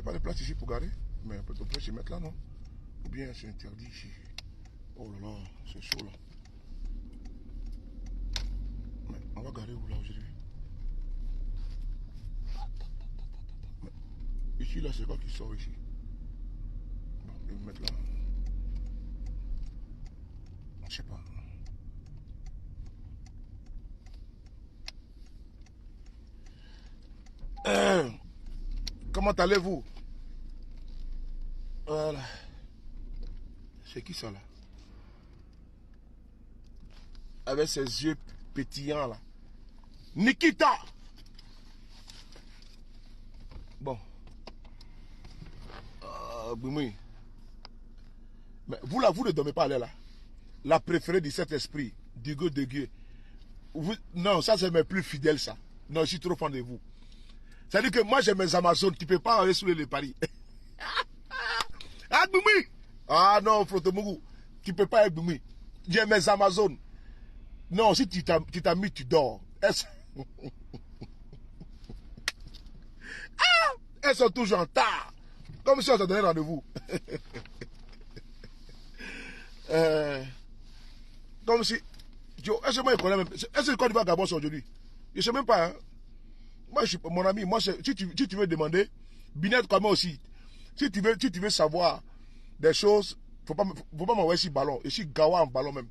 pas de place ici pour garer. Mais on peut se mettre là, non? Ou bien c'est interdit ici. Oh là là, c'est chaud là. Mais on va garer où là aujourd'hui? Ici là, c'est quoi qui sort ici? Bon, je vais me mettre là. Je sais pas. Comment allez-vous? Voilà. C'est qui ça là? Avec ses yeux pétillants là. Nikita! Bon. Boumoui. Mais vous là, vous ne dormez pas aller là. La préférée de cet esprit, Digo de Dieu. Non, ça c'est mes plus fidèles ça. Non, je suis trop fan de vous. C'est-à-dire que moi j'ai mes Amazones, tu ne peux pas aller sous les paris. Ah, Boumoui! Ah non, Frotomougou, tu ne peux pas être Boumoui. J'ai mes Amazones. Non, si tu t'as mis, tu dors. Elles sont toujours en retard. Comme si on se donnait rendez-vous. Comme si... Est-ce que moi je connais même... Est-ce que Côte d'Ivoire Gabon c'est aujourd'hui? Je ne sais même pas. Hein. Moi, je suis mon ami. Moi, si tu veux demander, Binet comme moi aussi. Si tu veux savoir des choses, faut pas m'envoyer ici ballon. Ici, Gawa en ballon même.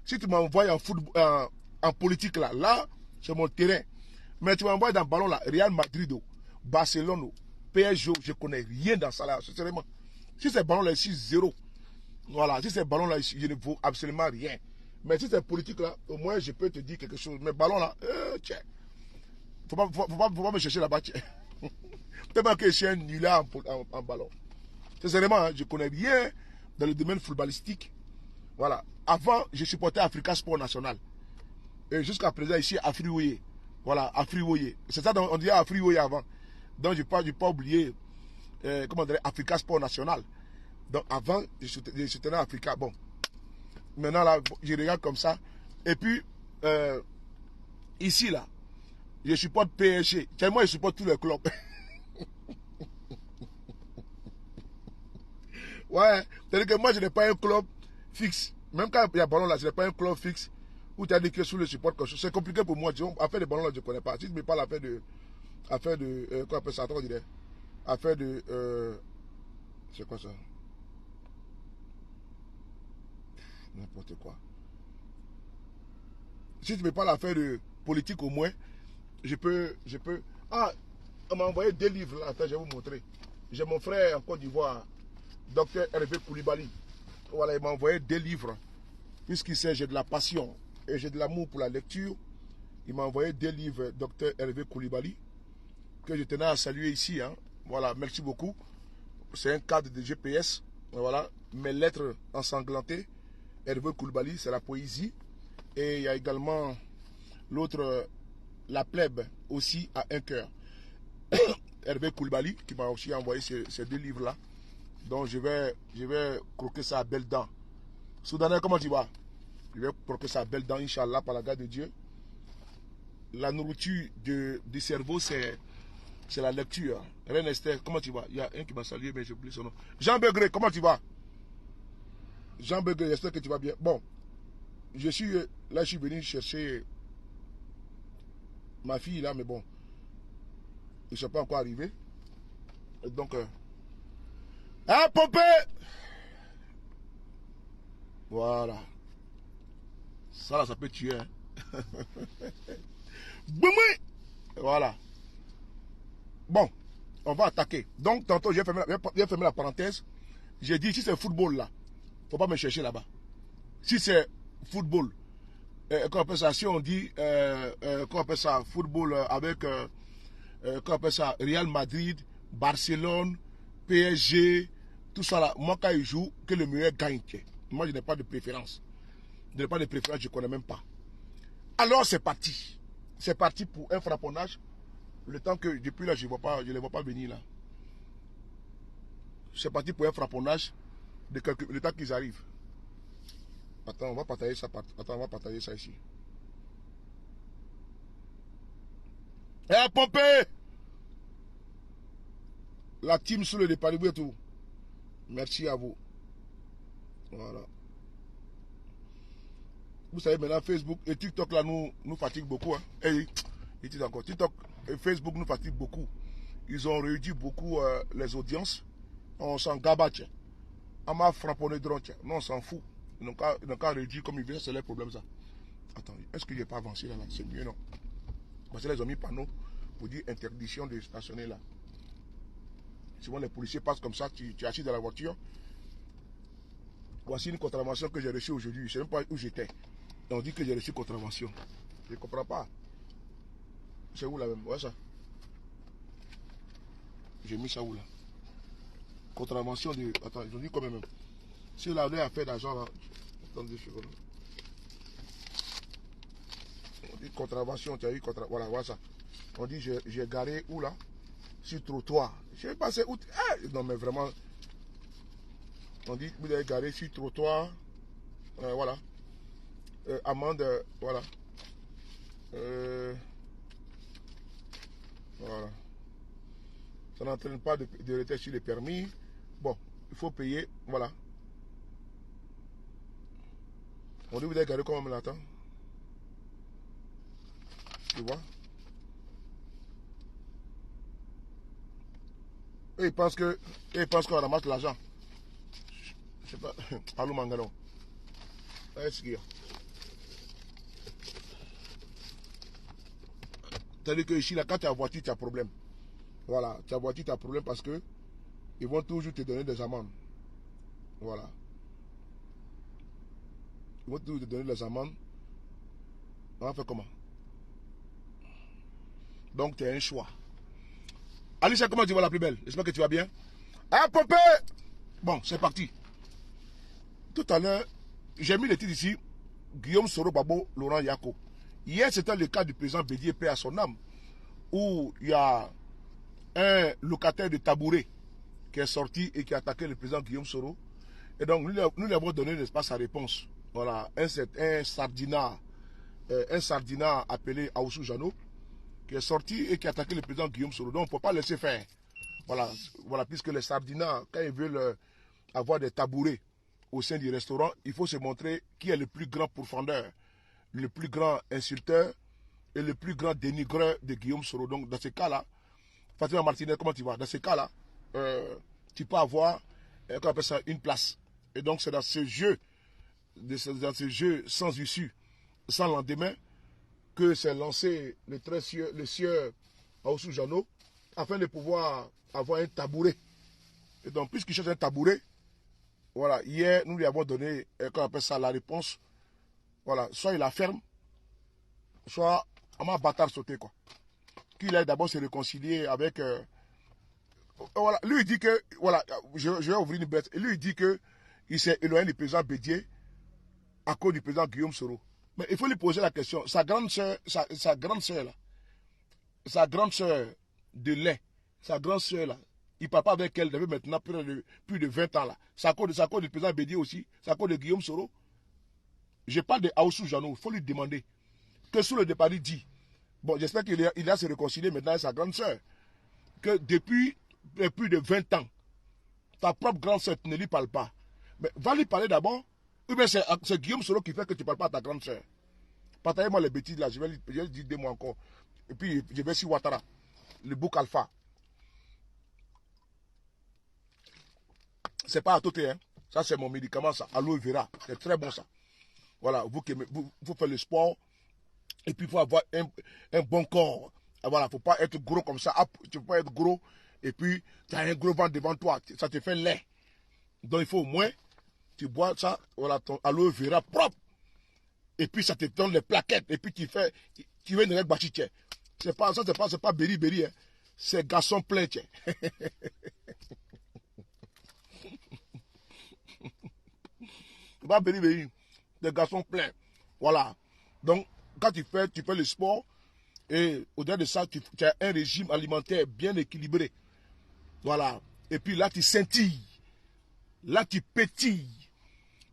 Si tu m'envoies en football, en politique là, c'est mon terrain. Mais tu m'envoies dans le ballon là, Real Madrid, Barcelone, PSG, je connais rien dans ça là, sincèrement. Si c'est ballon là ici, zéro. Voilà, si c'est ballon là ici, je ne vaux absolument rien. Mais si c'est politique là, au moins je peux te dire quelque chose. Mais ballon là, tiens. Faut pas me chercher là-bas, tiens. Tellement que je suis un nulard en ballon. Sincèrement, hein, je connais rien dans le domaine footballistique. Voilà. Avant, je supportais Africa Sport National. Et jusqu'à présent, ici, Afriwoye. Voilà, Afriwoye. C'est ça on disait Afriwoye avant. Donc, je n'ai pas oublié, comment dire, Africa Sport National. Donc, avant, je soutenais Africa. Bon. Maintenant, là, je regarde comme ça. Et puis, ici, là, je supporte PSG. Tellement je supporte tous les clubs. Ouais. C'est-à-dire que moi, je n'ai pas un club fixe. Même quand il y a ballon là, je n'ai pas un club fixe où tu as dit que sous le support, c'est compliqué pour moi. Affaire de ballon là, je ne connais pas. Si tu me parles affaire de quoi on appelle ça, on dirait affaire de, c'est quoi ça? N'importe quoi. Si tu me parles affaire de politique au moins, je peux, ah, on m'a envoyé 2 livres là, attends, je vais vous montrer. J'ai mon frère en Côte d'Ivoire, docteur Hervé Koulibaly. Voilà, il m'a envoyé 2 livres. Puisqu'il sait j'ai de la passion et j'ai de l'amour pour la lecture, il m'a envoyé 2 livres, docteur Hervé Koulibaly, que je tenais à saluer ici. Hein. Voilà, merci beaucoup. C'est un cadre de GPS. Voilà, mes lettres ensanglantées. Hervé Koulibaly, c'est la poésie. Et il y a également l'autre, la plèbe, aussi à un cœur. Hervé Koulibaly, qui m'a aussi envoyé ces 2 livres-là. Donc je vais croquer ça à belles dents. Soudanais, comment tu vas? Je vais croquer ça à belles dents, Inch'Allah, par la grâce de Dieu. La nourriture du cerveau, c'est la lecture. Reine Esther, comment tu vas? Il y a un qui m'a salué, mais j'ai oublié son nom. Jean Begré, comment tu vas? Jean Begré, j'espère que tu vas bien. Bon, je suis venu chercher ma fille là, mais bon, ils ne sont pas encore arrivés. Et donc, ah, Pompé! Voilà. Ça là, ça peut tuer. Hein. Voilà. Bon, on va attaquer. Donc, tantôt, j'ai fermé la parenthèse. J'ai dit, si c'est football là, faut pas me chercher là-bas. Si c'est football, qu'on appelle ça, si on dit, qu'on appelle ça, football avec, qu'on appelle ça, Real Madrid, Barcelone, PSG, tout ça là, moi quand ils jouent, que le meilleur gagne. Moi, je n'ai pas de préférence. Je n'ai pas de préférence, je ne connais même pas. Alors, c'est parti. C'est parti pour un frapponnage. Le temps que, depuis là, je ne les vois pas venir là. C'est parti pour un frapponnage. Le temps qu'ils arrivent. Attends, on va partager ça. Attends, on va partager ça ici. Eh, Pompé! La team sur le départ, tout. Merci à vous. Voilà. Vous savez, maintenant, Facebook et TikTok, là, nous fatigue beaucoup. Hein. Et encore, TikTok et Facebook nous fatigue beaucoup. Ils ont réduit beaucoup les audiences. On s'en gabache. On m'a frapponné de rontière. Non, on s'en fout. Ils n'ont qu'à réduire comme ils veulent, c'est leur problème, ça. Attends, est-ce que je n'ai pas avancé là, c'est mieux, non? Parce que les ont mis panneau pour dire interdiction de stationner là. Souvent, les policiers passent comme ça, tu es assis dans la voiture. Voici une contravention que j'ai reçue aujourd'hui. Je ne sais même pas où j'étais. On dit que j'ai reçu contravention. Je ne comprends pas. C'est où là même? Ouais, ça. J'ai mis ça où là? Contravention de. Attends, ils ont dit quand même. Si là, on a affaire d'argent là. Attendez, je secondes. On dit contravention, tu as eu contravention. Voilà, voilà ça. On dit j'ai garé où là? Sur trottoir. Je sais pas c'est où. Non mais vraiment. On dit vous avez garé sur trottoir. Voilà. Amende, voilà. Voilà. Ça n'entraîne pas de retard sur les permis. Bon, il faut payer. Voilà. On dit vous avez garé comment on l'attend. Tu vois? Et ils pensent qu'on ramasse l'argent. Je sais pas. Allô Mangano. Est-ce qu'il y a? C'est-à-dire que ici, là, quand tu as voiture, tu as problème. Voilà, tu as voiture, tu as problème parce que ils vont toujours te donner des amendes. Voilà. Ils vont toujours te donner des amendes. On va faire comment? Donc, tu as un choix. Alicia, comment tu vas la plus belle? J'espère que tu vas bien. Ah, Popé! Bon, c'est parti. Tout à l'heure, j'ai mis le titre ici. Guillaume Soro Babo, Laurent Yako. Hier, c'était le cas du président Bédié, paix à son âme, où il y a un locataire de tabouret qui est sorti et qui a attaqué le président Guillaume Soro. Et donc, nous lui avons donné, n'est-ce pas, sa réponse. Voilà, un sardinat appelé Aoussou Jano, qui est sorti et qui a attaqué le président Guillaume Soro. Donc, on ne peut pas laisser faire. Voilà, puisque les sardinats, quand ils veulent avoir des tabourets au sein du restaurant, il faut se montrer qui est le plus grand pourfendeur, le plus grand insulteur et le plus grand dénigreur de Guillaume Soro. Donc, dans ce cas-là, Fatima Martinez, comment tu vas? Dans ce cas-là, tu peux avoir, qu'on appelle ça, une place. Et donc, c'est dans ce jeu sans issue, sans lendemain, que s'est lancé le sieur Aoussou Jano, afin de pouvoir avoir un tabouret. Et donc, puisqu'il cherche un tabouret, voilà, hier, nous lui avons donné, qu'on appelle ça, la réponse. Voilà, soit il la ferme, soit on m'a bâtard sauté, quoi. Qu'il aille d'abord se réconcilier avec... voilà, lui, il dit que... Voilà, je vais ouvrir une bête. Lui, il dit que il s'est éloigné du président Bédié à cause du président Guillaume Soro. Mais il faut lui poser la question. Sa grande soeur, là, sa grande soeur de lait, sa grande soeur, là, il ne parle pas avec elle depuis maintenant plus de 20 ans, là. C'est à cause du président Bédié aussi. C'est à cause de Guillaume Soro. Je parle de Aoussou Jano. Il faut lui demander que sous le départ, il dit... Bon, j'espère qu'il a se réconcilié maintenant avec sa grande soeur. Que depuis plus de 20 ans, ta propre grande soeur ne lui parle pas. Mais va lui parler d'abord. Ou bien c'est Guillaume Soro qui fait que tu ne parles pas à ta grande soeur. Partagez-moi les bêtises là, je vais lui dire 2 mois encore. Et puis je vais sur Ouattara, le bouc alpha. C'est pas à tout, hein. Ça c'est mon médicament, ça. Aloe vera. C'est très bon ça. Voilà, vous faites le sport. Et puis il faut avoir un bon corps. Voilà, il ne faut pas être gros comme ça. Tu ne peux pas être gros. Et puis tu as un gros ventre devant toi. Ça te fait lait. Donc il faut au moins, tu bois ça, voilà, ton aloe vera propre. Et puis ça te donne les plaquettes. Et puis tu veux une règle bachiche. C'est pas beri, hein. C'est garçon plein, tiens. C'est pas beri. Des garçons pleins. Voilà. Donc, quand tu fais le sport, et au-delà de ça, tu as un régime alimentaire bien équilibré. Voilà. Et puis là, tu scintilles. Là, tu pétilles.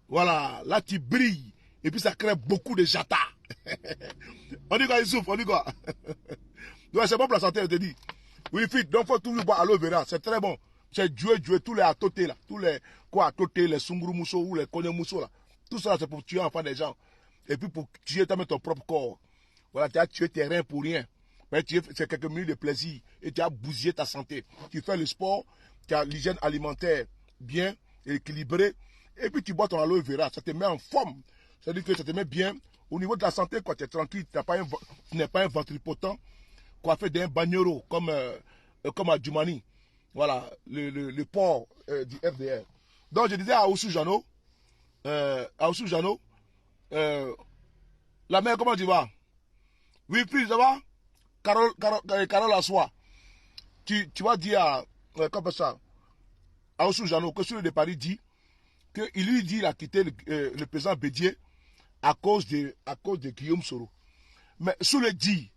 Voilà. Là, tu brilles. Et puis, ça crée beaucoup de jata. On dit quoi, il souffre, on dit quoi? Ouais, c'est bon pour la santé, je te dis. Oui, fit, donc faut toujours boire aloe vera, c'est très bon. C'est jouer tous les atotés là, tous les quoi atotés, les sunguru mousso ou les kogne mousso là. Tout ça c'est pour tuer enfin des gens. Et puis pour tuer ton propre corps. Voilà, tu as tué tes reins pour rien. Mais c'est quelques minutes de plaisir et tu as bousillé ta santé. Tu fais le sport, tu as l'hygiène alimentaire bien équilibrée et puis tu bois ton aloe vera, ça te met en forme. C'est-à-dire que ça te met bien au niveau de la santé, quoi. Tu es tranquille, tu n'es pas un ventripotent coiffé d'un bagnolo comme à Djumani. Voilà, le port du FDR. Donc je disais à Oussou Jano, la mère, comment tu vas? Oui, puis ça va? Carole Assois, tu vas dire comme ça, à Oussou Jano, que sur le de Paris dit qu'il lui dit qu'il a quitté le président Bédier à cause de Guillaume Soro. Mais sous le dit,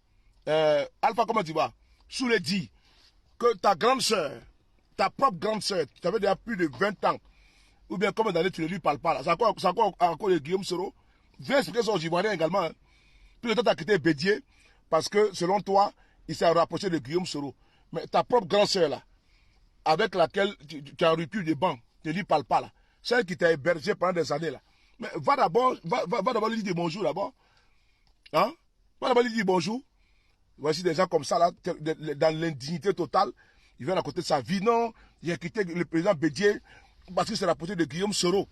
Alpha, comment tu vas? Sous le dit que ta grande soeur, ta propre grande soeur, tu avais déjà plus de 20 ans, ou bien combien d'années tu ne lui parles pas là. C'est encore de Guillaume Soro. Viens expliquer ça aux Ivoiriens également. Hein. Puis le temps tu as quitté Bédier, parce que selon toi, il s'est rapproché de Guillaume Soro. Mais ta propre grande soeur là, avec laquelle tu as rupture des bancs, tu ne lui parles pas là. Celle qui t'a hébergé pendant des années là. Mais va d'abord lui dire bonjour d'abord. Hein? Va d'abord lui dire bonjour. Voici des gens comme ça là, dans l'indignité totale. Ils viennent à côté de sa vie. Non, il a quitté le président Bédier parce que c'est la portée de Guillaume Soro.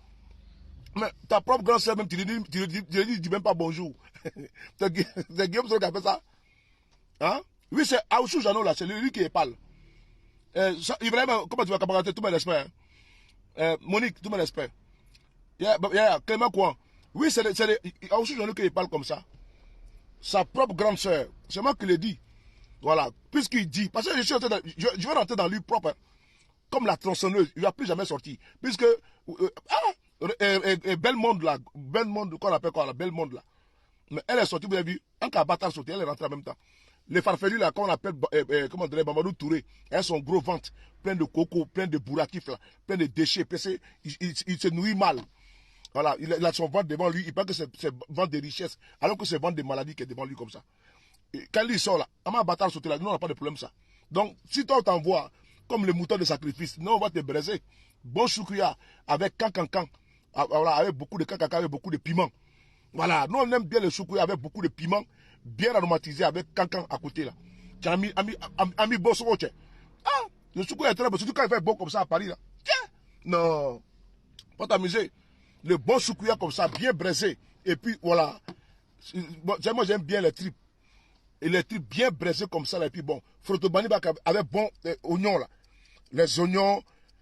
Mais ta propre grande soeur même, tu ne dis même pas bonjour. C'est Guillaume Soro qui a fait ça. Hein? Oui, c'est Aoussou Jano là, c'est lui qui parle. Ibrahim, comment tu vas camarade, tout mon respect. Monique, tout mon respect. Clément Kouan. Oui, c'est Aoussou Jano qui parle comme ça. Sa propre grande soeur. C'est moi qui le dis. Voilà. Puisqu'il dit, parce que je vais rentrer dans lui propre. Hein. Comme la tronçonneuse, il ne va plus jamais sortir. Puisque, Bellemonde là, Bellemonde, qu'on appelle quoi, la Bellemonde là. Mais elle est sortie, vous avez vu, un Kabatar sorti, elle est rentrée en même temps. Les farfelus là, qu'on appelle, comment on dirait, Mamadou Touré, elles sont gros ventres, plein de coco, plein de bourratifs là, plein de déchets, il se nourrit mal. Voilà, il a son ventre devant lui, il pense que c'est ventre de richesse, alors que c'est ventre de maladie qui est devant lui comme ça. Et quand il sort là, Ama Batar sauter là, nous on n'a pas de problème ça. Donc, si toi on t'envoie comme le mouton de sacrifice, nous on va te briser. Bon choukria avec cancancan, voilà, avec beaucoup de cancancan, avec beaucoup de piment. Voilà, nous on aime bien le choukouya avec beaucoup de piment, bien aromatisé avec cancan à côté là. Tu as mis bosso. Ah, le choukouya est très bon, surtout quand il fait bon comme ça à Paris là. Tiens, non, pas t'amuser. Le bon choukouya comme ça, bien braisé. Et puis voilà, moi j'aime bien les tripes. Et les tripes bien braisées comme ça là. Et puis bon, Frotobani avec bon oignons là. Les oignons,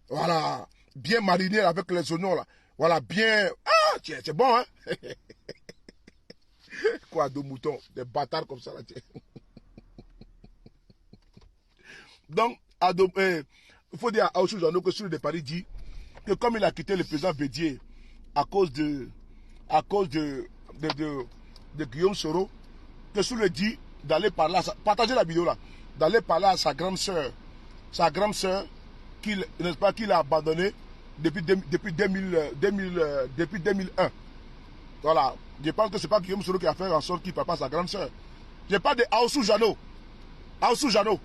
voilà, bien marinés avec les oignons là. Voilà, bien. Ah, tiens, c'est bon, hein? Quoi, deux moutons, des bâtards comme ça là, tiens. Donc, il faut dire à Aoussou Jano que sur le de Paris dit que comme il a quitté le président Bédier à cause de Guillaume Soro, que sur le dit d'aller parler, partagez la vidéo là, d'aller parler à sa grande sœur qu'il a abandonné depuis 2001. Voilà, je pense que ce n'est pas Guillaume Soro qui a fait en sorte qu'il ne parle pas à sa grande sœur. Je parle de Aoussou Jano. Aoussou Jano.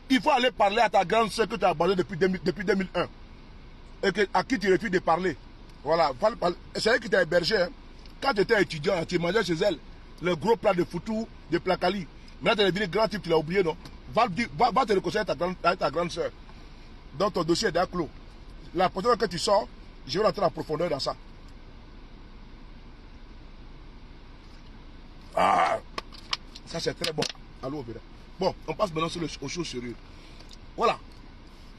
Il faut aller parler à ta grande sœur que tu as abandonnée depuis 2001. Et à qui tu refuses de parler. Voilà, c'est elle qui t'a hébergé. Hein. Quand tu étais étudiant, tu mangeais chez elle le gros plat de foutou, de placali. Maintenant, tu es devenu grand type, tu l'as oublié, non? Va te réconcilier avec ta grande sœur. Donc, ton dossier est déjà clos. La prochaine fois que tu sors, je vais rentrer en profondeur dans ça. Ah, ça c'est très bon. Allô, bon, on passe maintenant aux choses sérieuses. Voilà.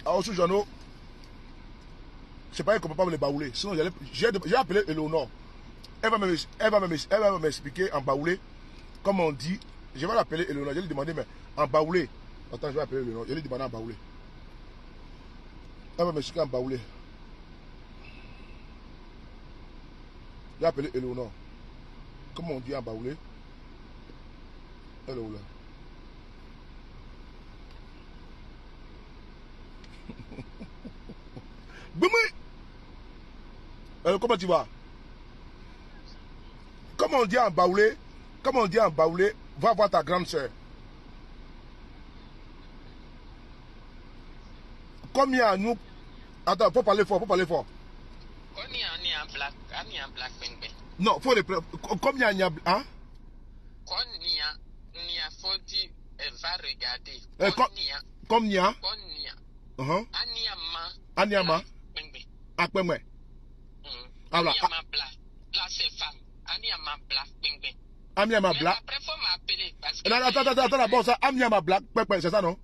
Alors, sous Jano, c'est pas qu'on ne peut pas me les baouler. Sinon, j'ai appelé Eleonore. Elle va m'expliquer en baoulé, comme on dit. Je vais l'appeler Eleonore. Je vais lui demander, mais en baoulé. Attends, je vais appeler Eleonore. Je vais lui demander en baoulé. Elle va m'expliquer en baoulé. Je vais appeler Eleonore. Comment on dit en baoulé? Elle est où là? Comment tu vas? Comment on dit en baoulé? Va voir ta grande soeur. combien nous... Attends, faut parler fort, faut parler fort. Non, faut les... Combien il y a... Hein? Va regarder. Combien? Aniama. Akpemwe. Alors, là c'est femme. Aniama black. Amiama black. Après faut m'appeler parce que... Attends, d'abord ça, Amiama black, c'est ça non?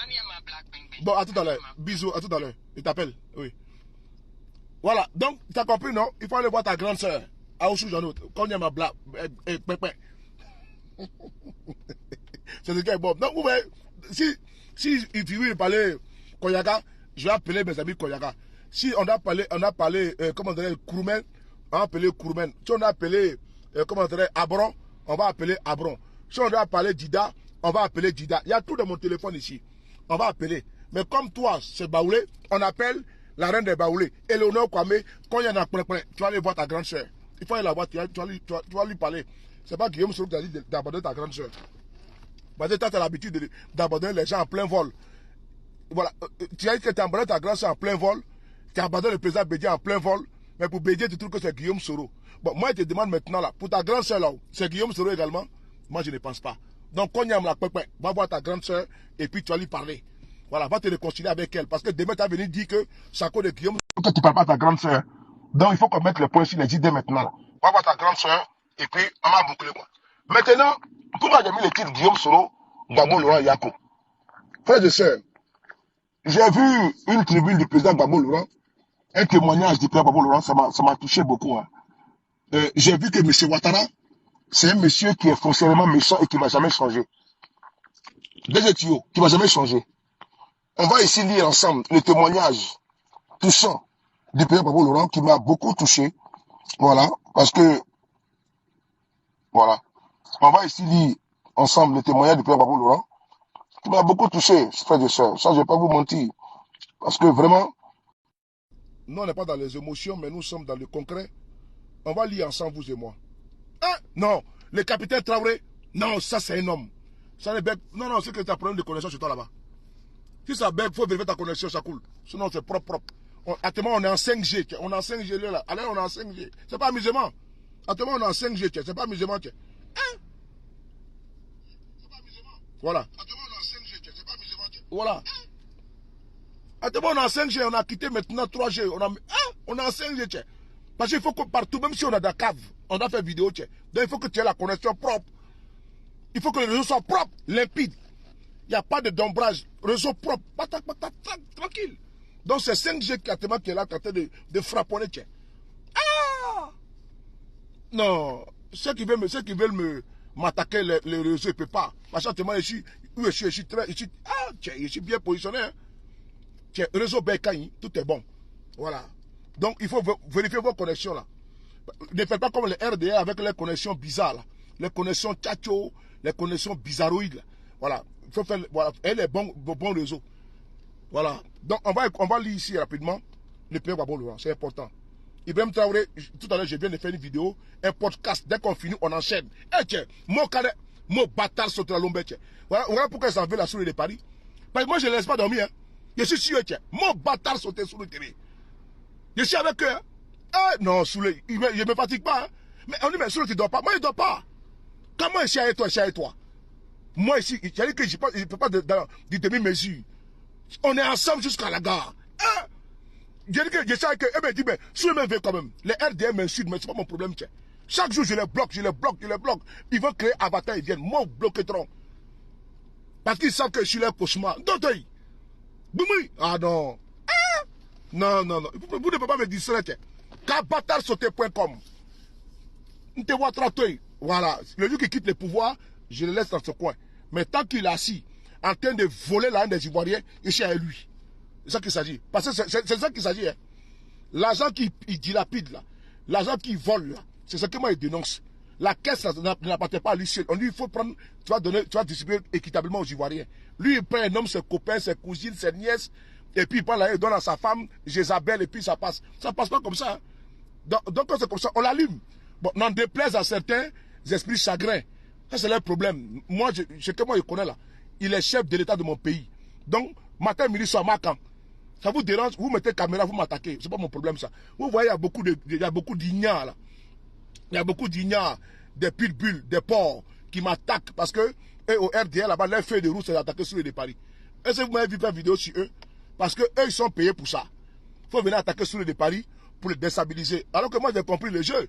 Aniama black. Bon, à tout à l'heure. Bisous, à tout à l'heure. Il t'appelle, oui. Voilà, donc, tu as compris, non? Il faut aller voir ta grande soeur. À Oussou, j'en ai autre. Amiama black, c'est ce qui est bon. Donc, vous voyez, si il veut parler Koyaka, je vais appeler mes amis Koyaka. Si on a parlé, comment dirait Kouroumen, on va appeler Kouroumen. Si on a appelé, comment dirait Abron, on va appeler Abron. Si on a parlé Dida, on va appeler Dida. Il y a tout dans mon téléphone ici. On va appeler. Mais comme toi, c'est Baoulé, on appelle la reine des Baoulés. Eleonore Kwame, quand il y en a tu vas aller voir ta grande soeur. Il faut aller la voir, tu vas lui parler. C'est pas Guillaume Soro qui t'a dit d'abandonner ta grande soeur. Parce que tu as l'habitude d'abandonner les gens en plein vol. Voilà. Tu as dit que tu as abandonné ta grande soeur en plein vol. Tu as abandonné le président Bédier en plein vol. Mais pour Bédier, tu trouves que c'est Guillaume Soro. Bon, moi, je te demande maintenant, là, pour ta grande soeur, là, c'est Guillaume Soro également? Moi, je ne pense pas. Donc, quand il y a la pépé, va voir ta grande soeur et puis tu vas lui parler. Voilà, va te réconcilier avec elle. Parce que demain, tu vas venir dire que c'est à cause de Guillaume Soro que tu ne parles pas à ta grande soeur. Donc, il faut qu'on mette les points sur les idées maintenant. Là. Va voir ta grande soeur et puis on va boucler quoi. Maintenant, pourquoi j'ai mis le titre Guillaume Soro, Gbagbo Laurent Yako? Frère de soeur, j'ai vu une tribune du président Gbagbo Laurent, un témoignage du président Gbagbo Laurent, ça m'a touché beaucoup. Hein. J'ai vu que M. Ouattara, c'est un monsieur qui est foncièrement méchant et qui ne va jamais changer. Des tuyaux, qui ne va jamais changer. On va ici lire ensemble le témoignage touchant du président Gbagbo Laurent qui m'a beaucoup touché. Voilà, parce que, voilà, on va ici lire ensemble le témoignage du président Gbagbo Laurent qui m'a beaucoup touché, frère de soeur. Ça, je ne vais pas vous mentir. Parce que vraiment, nous, on n'est pas dans les émotions, mais nous sommes dans le concret. On va lire ensemble, vous et moi. Ah, non, le capitaine Traoré, non, ça c'est un homme. Ça ne bête. Non, c'est que tu as problème de connexion chez toi là-bas. Si ça bête, il faut vérifier ta connexion, ça coule. Sinon, c'est propre. Actuellement, on est en 5G. On est en 5G là. Allez, on est en 5G. C'est pas amusement. Actuellement, on est en 5G. C'est pas amusement. Hein? C'est pas amusement. Voilà. Actuellement, on est en 5G. C'est pas amusement. Voilà. Actuellement, on est en 5G. On a quitté maintenant 3G. On est en 5G. Parce qu'il faut que partout, même si on a des caves, on a fait vidéo. Donc, il faut que tu aies la connexion propre. Il faut que le réseau soit propre, limpide. Il n'y a pas de dombrage. Réseau propre. Tranquille. Donc, c'est 5G qui est là, qui est en train de frapponner. Ah! Non. Ceux qui veulent m'attaquer le réseau, ils ne peuvent pas. Parce que je suis bien positionné. Hein. Réseau Bekaï, tout est bon. Voilà. Donc, il faut vérifier vos connexions là. Ne faites pas comme les RDA avec les connexions bizarres là. Les connexions tchatcho, les connexions bizarroïdes là. Voilà. Il faut faire, voilà. Et les bons réseaux. Voilà. Donc, on va lire ici rapidement le président Gbagbo Laurent. C'est important. Ibrahim Traoré, tout à l'heure, je viens de faire une vidéo, un podcast. Dès qu'on finit, on enchaîne. Eh, tiens, mon bâtard saute la lombe, tiens. Voilà pourquoi ça veut la souris de Paris. Parce que moi, je ne laisse pas dormir. Hein. Je suis sûr, tiens. Mon bâtard saute sur le terrain. Je suis avec eux. Hein. Eh, non, Souley, je ne me fatigue pas. Hein. Mais on dit, mais Souley, tu ne dors pas. Moi, je ne dors pas. Comment je suis avec toi, Moi, ici, il dit que je ne peux pas de demi-mesure. On est ensemble jusqu'à la gare. Hein? Je dis que je sais que, dit, mais Souley me veut quand même. Les RDM m'insultent, mais ce n'est pas mon problème, tiens. Chaque jour, je les bloque. Ils vont créer avatar, ils viennent. Moi, bloqueront. Parce qu'ils savent que je suis leur cauchemar. D'oteil. Boumi. Ah non. Ah. Non. Vous ne pouvez pas me distraire. Kabatarsote.com. Voilà. Le lieu qui quitte le pouvoir, je le laisse dans ce coin. Mais tant qu'il est assis, en train de voler l'argent des Ivoiriens, il est à lui. C'est ça qu'il s'agit. Parce que c'est ça qu'il s'agit. Hein. L'argent qui dilapide là, l'argent qui vole là, c'est ce que moi je dénonce. La caisse n'appartient pas à lui seul. On dit il faut prendre, tu vas distribuer équitablement aux Ivoiriens. Lui, il prend un homme, ses copains, ses cousines, ses nièces, et puis il prend là, il donne à sa femme, Jézabel, et puis ça passe. Ça passe pas comme ça. Hein. Donc quand c'est comme ça, on l'allume. Bon, n'en déplaise à certains esprits chagrins. Ça, c'est leur problème. Moi, je connais là. Il est chef de l'État de mon pays. Donc, Matin, midi, soir, Macan. Ça vous dérange, vous mettez caméra, vous m'attaquez. C'est pas mon problème, ça. Vous voyez, il y a beaucoup d'ignards, là. Il y a beaucoup d'ignards, des pitbulls, des porcs qui m'attaquent parce que eux, au RDL, là-bas, leur feuille de route, c'est d'attaquer sur les de Paris. Est-ce que vous m'avez vu faire vidéo sur eux? Parce que eux, ils sont payés pour ça. Il faut venir attaquer sur les de Paris pour les déstabiliser. Alors que moi, j'ai compris le jeu.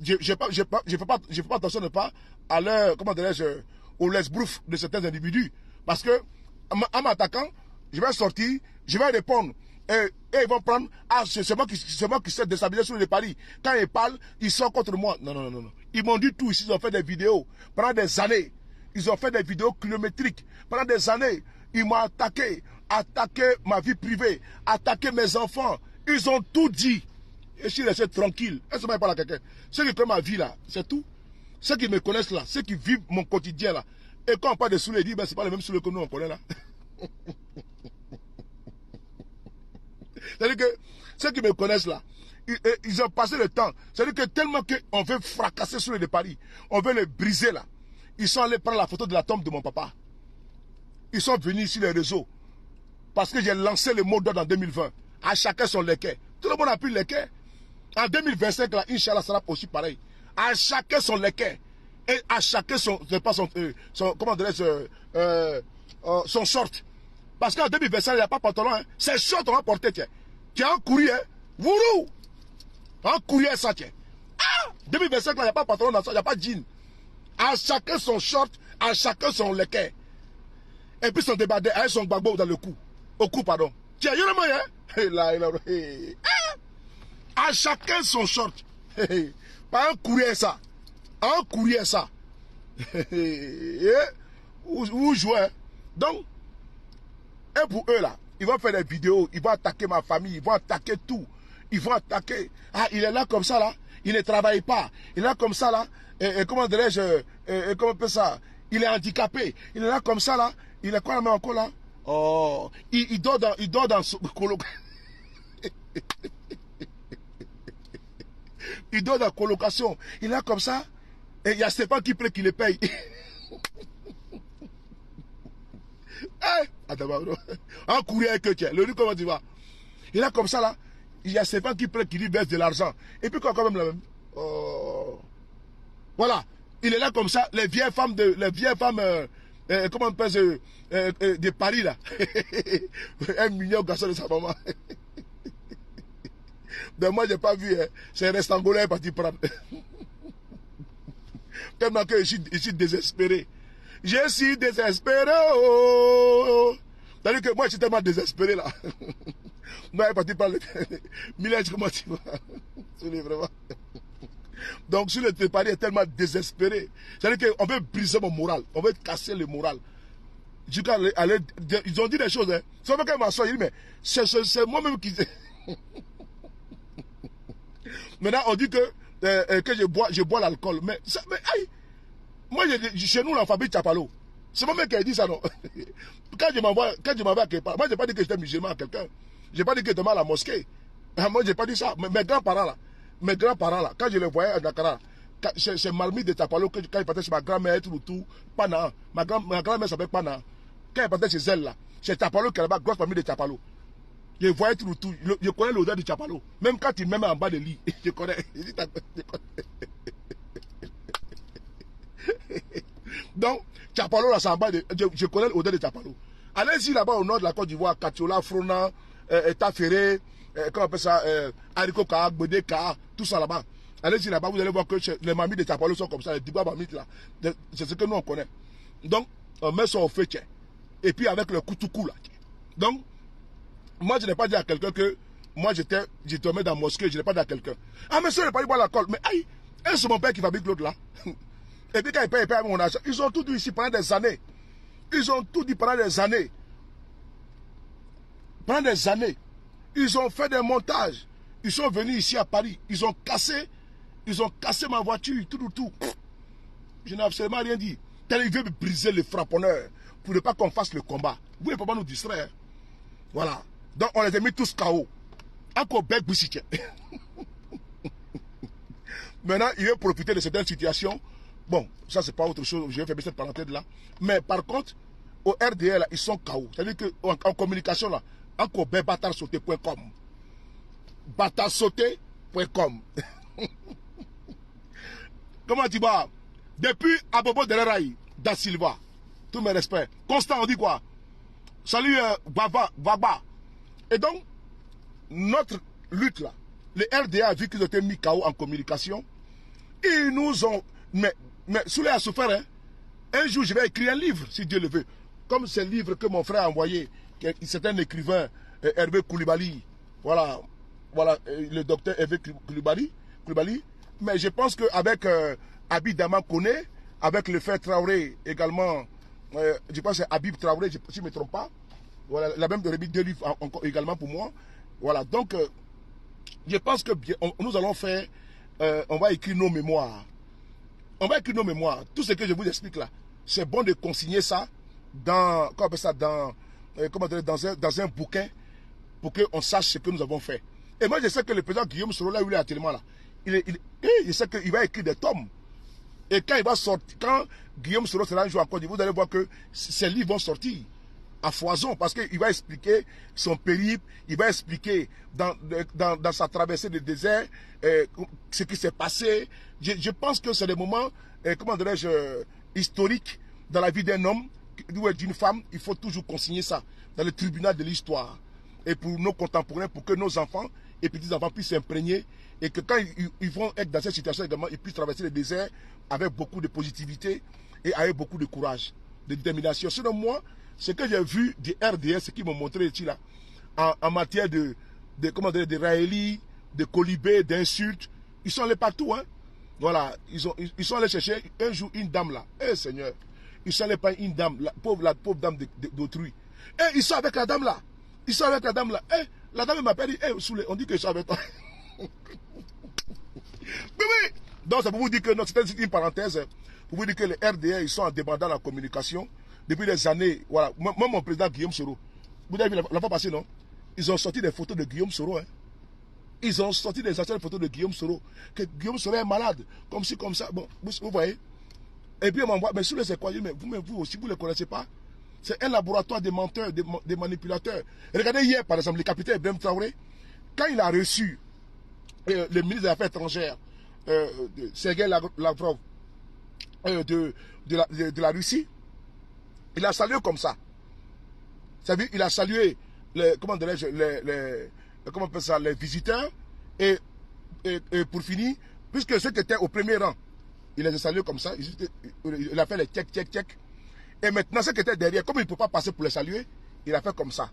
Je fais pas attention de pas à leur, comment dirais-je, au l'esbrouf de certains individus. Parce que, en m'attaquant, je vais sortir, je vais répondre. Et ils vont prendre, ah, c'est moi qui sais déstabiliser sur les paris. Quand ils parlent, ils sont contre moi. Non, non, non, non. Ils m'ont dit tout ici, ils ont fait des vidéos pendant des années. Ils ont fait des vidéos kilométriques. Pendant des années, ils m'ont attaqué ma vie privée, attaqué mes enfants. Ils ont tout dit. Et je suis resté tranquille. Est-ce que je parle à quelqu'un? Ceux qui connaissent ma vie là, c'est tout. Ceux qui me connaissent là, ceux qui vivent mon quotidien là. Et quand on parle de soulets, ils disent, ben, c'est pas le même soulet que nous on connaît là. C'est-à-dire que ceux qui me connaissent là, ils ont passé le temps. C'est-à-dire que tellement qu'on veut fracasser sur les de Paris, on veut les briser là. Ils sont allés prendre la photo de la tombe de mon papa. Ils sont venus sur les réseaux. Parce que j'ai lancé le mot d'ordre en 2020. À chacun son lequet. Tout le monde a pris le lequet. En 2025, là, Inch'Allah, ça sera aussi pareil. À chacun son lequet. Et à chacun comment dirais-je, son short. Parce qu'en 2025, il n'y a pas de pantalon. Hein. C'est short qu'on va porter, tiens. Tu as un courrier, hein. Wourou! Un courrier, ça, tiens. Ah! 2025, là, il n'y a pas de pantalon dans ça, il n'y a pas de jean. À chacun son short, à chacun son lequet. Et puis son débardé, avec son gbagbo dans le cou. Au cou, pardon. Tiens, il y a le moyen. À chacun son short. Pas un courrier, ça. Un courrier, ça. Vous jouez. Donc, et pour eux, là, ils vont faire des vidéos, ils vont attaquer ma famille, ils vont attaquer tout. Ils vont attaquer. Ah, il est là comme ça, là. Il ne travaille pas. Il est là comme ça, là. Et comment dirais-je, comment on peut ça? Il est handicapé. Il est là comme ça, là. Il est quoi, là, mais encore là? Oh, il dort dans son colocation. Il dort dans colocation. Il est là comme ça. Et il y a Stéphane qui plaît qu'il le paye. Un courrier que tu as. Le lui, comment tu vas? Il est là comme ça, là. Il y a Stéphane qui plaît qu'il lui baisse de l'argent. Et puis quand même la même. Oh. Voilà. Il est là comme ça. Les vieilles femmes comment on appelle de Paris, là. Un million garçon de sa maman. Mais moi, je n'ai pas vu. Hein. C'est un reste angolais parti prendre. Tellement que je suis désespéré. Je suis désespéré. Oh. C'est-à-dire que moi, je suis tellement désespéré, là. Moi, je suis parti prendre le... Mille, comment tu vas? Vraiment. Donc, sur le Paris est tellement désespéré. C'est-à-dire qu'on veut briser mon moral. On veut casser le moral. Ils ont dit des choses. Hein. C'est vrai qu'elle m'a dit, mais c'est moi-même qui... Maintenant, on dit que je bois l'alcool. Mais aïe, moi, chez nous, on fabrique Chapalo. C'est moi-même qui ai dit ça, non? Quand je m'envoie à quelque part, moi, je n'ai pas dit que j'étais musulman à quelqu'un. Je n'ai pas dit que j'étais mal à la mosquée. Moi, je n'ai pas dit ça. Mes grands-parents, là, quand je les voyais à Dakar, c'est Marmite de Chapalo, quand ils partaient chez ma grand-mère, tout, Pana. Ma grand-mère s'appelle Pana. Quand ils partaient chez elle, là, c'est Chapalo qui est là-bas, grosse Marmite de Chapalo. Je voyais tout. Je connais l'odeur du Chapalo. Même quand il me met en bas de lit, je connais. Donc, Chapalo, là, c'est en bas de... Je connais l'odeur de Chapalo. Allez-y là-bas au nord de la Côte d'Ivoire, Katiola, Frona, Taféré, comment on appelle ça, Harikoka, Gbedeka, tout ça là-bas. Allez-y là-bas, vous allez voir que les mamies de Chapalo sont comme ça, les Diba mamites là. C'est ce que nous on connaît. Donc, on met ça au feu, tiens. Et puis avec le koutoukou là. Donc, moi je n'ai pas dit à quelqu'un que moi je tombais dans la mosquée, je n'ai pas dit à quelqu'un. Ah mais ça, je n'ai pas dit boire l'alcool. Mais aïe, c'est mon père qui fabrique l'autre là. Et puis quand il paye mon argent, ils ont tout dit ici pendant des années. Ils ont tout dit pendant des années. Pendant des années. Ils ont fait des montages. Ils sont venus ici à Paris. Ils ont cassé ma voiture, tout. Je n'ai absolument rien dit. Ils veulent briser le frapponneur pour ne pas qu'on fasse le combat. Vous ne pouvez pas nous distraire. Voilà. Donc on les a mis tous KO. Encore bec boussique. Maintenant, il veut profiter de certaines situations. Bon, ça c'est pas autre chose. Je vais faire cette parenthèse là. Mais par contre, au RDR, là, ils sont KO. C'est-à-dire qu'en communication, là, encore ben batarsauté.com. Batarsauté.com. Comment tu vas? Depuis Abobo de Rai, Da Silva, tous mes respects. Constant, on dit quoi? Salut Baba. Et donc, notre lutte là, le RDA a vu qu'ils ont été mis KO en communication. Ils nous ont... Mais Souley a souffert, hein? Un jour, je vais écrire un livre, si Dieu le veut. Comme ce livre que mon frère a envoyé, c'est un écrivain, Hervé Koulibaly. Voilà, le docteur Hervé Koulibaly. Mais je pense qu'avec Habib Dama Kone, avec le frère Traoré également, je pense que c'est Habib Traoré, si je ne me trompe pas. Voilà, la même de remis 2 livres encore également pour moi. Voilà, donc je pense que nous allons faire, on va écrire nos mémoires. On va écrire nos mémoires. Tout ce que je vous explique là, c'est bon de consigner ça dans, comment on appelle ça, dans un bouquin pour qu'on sache ce que nous avons fait. Et moi, je sais que le président Guillaume Soro, là où il est actuellement là, je sais qu'il va écrire des tomes. Et quand il va sortir, quand Guillaume Soro sera un jour en Côte d'Ivoire, vous allez voir que ces livres vont sortir à foison, parce qu'il va expliquer son périple, il va expliquer dans sa traversée du désert ce qui s'est passé. Je pense que c'est des moments, comment dirais-je, historiques dans la vie d'un homme ou d'une femme. Il faut toujours consigner ça dans le tribunal de l'histoire. Et pour nos contemporains, pour que nos enfants et petits-enfants puissent s'imprégner et que quand ils vont être dans cette situation également, ils puissent traverser le désert avec beaucoup de positivité et avec beaucoup de courage, de détermination. Selon moi, ce que j'ai vu du RDS, ce qu'ils m'ont montré ici là, en matière de raélie, de colibé, d'insultes, ils sont allés partout, hein. Voilà, ils sont allés chercher un jour une dame là. Eh Seigneur, ils sont allés prendre une dame, la pauvre dame d'autrui. Et ils sont avec la dame là. Ils sont avec la dame là. Eh, la dame m'appelle, Souley, on dit que je suis avec toi. Mais oui. Donc c'est pour vous dire que c'était une parenthèse, pour vous dire que les RDA, ils sont en demandant la communication depuis des années. Voilà, moi mon président Guillaume Soro, vous avez vu la fois passée, non? Ils ont sorti des photos de Guillaume Soro, hein. Ils ont sorti des anciennes photos de Guillaume Soro, que Guillaume Soro est malade, comme ci, comme ça. Bon, vous voyez. Et puis on m'envoie, mais Souley c'est quoi? Mais vous aussi, vous ne le connaissez pas? C'est un laboratoire de menteurs, de manipulateurs. Regardez hier, par exemple, le capitaine Ibrahim Traoré, quand il a reçu le ministre des Affaires étrangères, Sergei Lavrov, de la Russie, il a salué comme ça. C'est-à-dire, il a salué comment dirais-je, comment on appelle ça, les visiteurs, et pour finir, puisque ceux qui étaient au premier rang, il les a salués comme ça, il a fait les tchèques. Et maintenant, ceux qui étaient derrière, comme il ne peut pas passer pour les saluer, il a fait comme ça.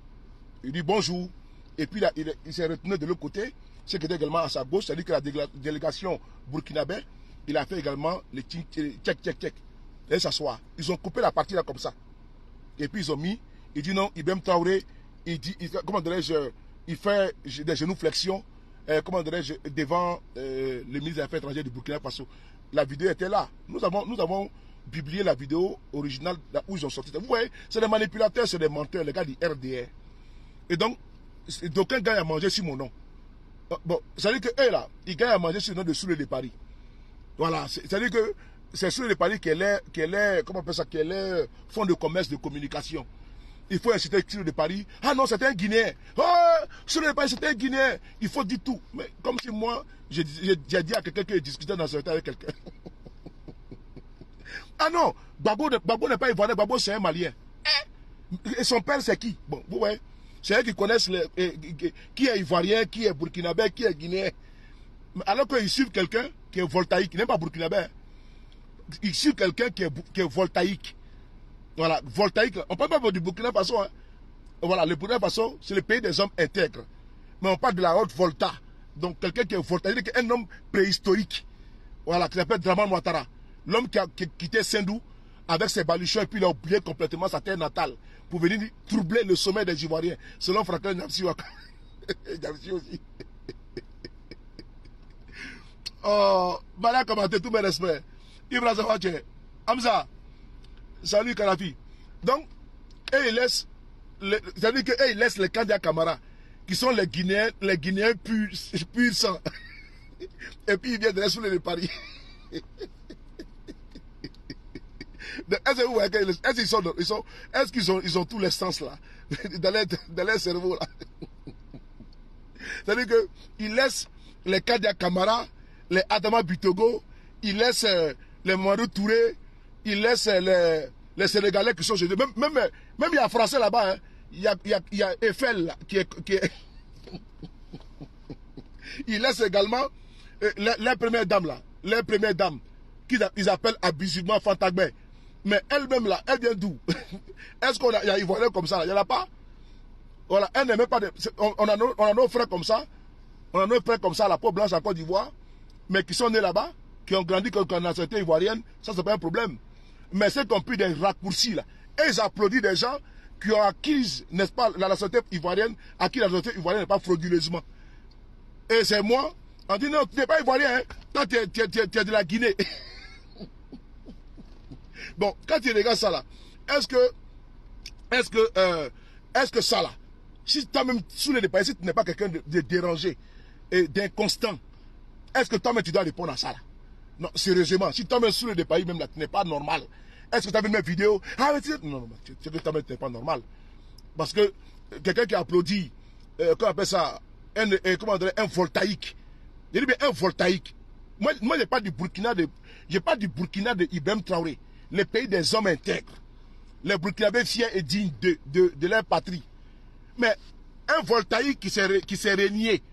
Il dit bonjour. Et puis il s'est retourné de l'autre côté, ceux qui étaient également à sa gauche, c'est-à-dire que la délégation burkinabé, il a fait également les tchèques. Et s'asseoir. Ils ont coupé la partie là comme ça. Et puis ils ont mis, il dit non, Ibrahim Traoré, comment dirais-je, il fait des genoux-flexions, comment dirais-je, devant le ministre des Affaires étrangères du Burkina Faso. La vidéo était là. Nous avons publié la vidéo originale où ils ont sorti. Vous voyez, c'est des manipulateurs, c'est des menteurs, les gars du RDR. Et donc, d'aucuns gagnent à manger sur mon nom. Bon, c'est-à-dire que eux là, ils gagnent à manger sur le nom de Souley de Paris. Voilà, c'est-à-dire que c'est Souley de Paris qui est, comment on appelle ça, qui est le fonds de commerce de communication. Il faut inciter Souley de Paris. Ah non, c'est un Guinéen. Oh, Souley de Paris, c'est un Guinéen. Il faut dire tout. Mais comme si moi, j'ai dit à quelqu'un qui discutait dans ce temps avec quelqu'un. Ah non, Babo n'est pas ivoirien, Babo c'est un Malien. Et son père c'est qui? Bon, vous voyez, c'est eux qui connaissent qui est ivoirien, qui est burkinabé, qui est guinéen. Alors qu'ils suivent quelqu'un qui est voltaïque, il n'est pas burkinabé. Ils suivent quelqu'un qui est voltaïque. Voilà, voltaïque. On ne parle pas du Burkina Faso. Hein. Voilà, le Burkina Faso, c'est le pays des hommes intègres. Mais on parle de la haute volta. Donc quelqu'un qui est voltaïque, un homme préhistorique. Voilà, qui s'appelle Draman Ouattara. L'homme qui a quitté Sendou avec ses baluchons et puis il a oublié complètement sa terre natale pour venir troubler le sommet des Ivoiriens, selon Franklin Nyapsi aussi. Oh, Bala commenté tous mes respects. Ibra Zawache, Hamza, salut Karafi. Donc, ils laissent, c'est-à-dire qu'ils laissent les Kandia Kamara, qui sont les Guinéens pur sang. Et puis ils viennent de Souley de Paris. Est-ce que vous voyez est-ce qu'ils ont tous les sens là dans leur cerveau là? C'est-à-dire qu'ils laissent les Kadia Kamara, les Adama Bitogo, ils laissent les Mamadou Touré, ils laissent les Sénégalais qui sont chez eux. Même il y a un Français là-bas, hein. Il y a Eiffel là, qui est il laisse également les premières dames là, les premières dames qu'ils appellent abusivement Fantagbe. Mais elle-même là, elle vient d'où? Est-ce qu'il y a Ivoiriens comme ça là? Il n'y en a pas. Voilà, elle n'est même pas de... On a nos frères comme ça. On a nos frères comme ça à la peau blanche en Côte d'Ivoire, mais qui sont nés là-bas, qui ont grandi comme la nationalité ivoirienne, ça c'est pas un problème. Mais c'est qu'on pris des raccourcis là. Et ils applaudissent des gens qui ont acquis, n'est-ce pas, la nationalité ivoirienne, à qui la nationalité ivoirienne n'est pas frauduleusement. Et c'est moi, on dit non, tu n'es pas ivoirien, hein? Toi tu es de la Guinée. Bon, quand tu regardes ça là, est-ce que ça là, si toi-même sous les dépassés, si tu n'es pas quelqu'un de dérangé et d'inconstant, est-ce que toi-même tu dois répondre à ça là? Non, sérieusement, si toi-même sous les dépassés, même là, tu n'es pas normal. Est-ce que tu as vu mes vidéos? Ah, mais non, c'est que toi-même tu n'es pas normal. Parce que quelqu'un qui applaudit, comment on appelle ça, un voltaïque. Je dis bien un voltaïque. Moi j'ai pas du Burkina de Ibrahim Traoré, le pays des hommes intègres. Les Burkinabés fiers et dignes de leur patrie. Mais un voltaïque qui s'est régné,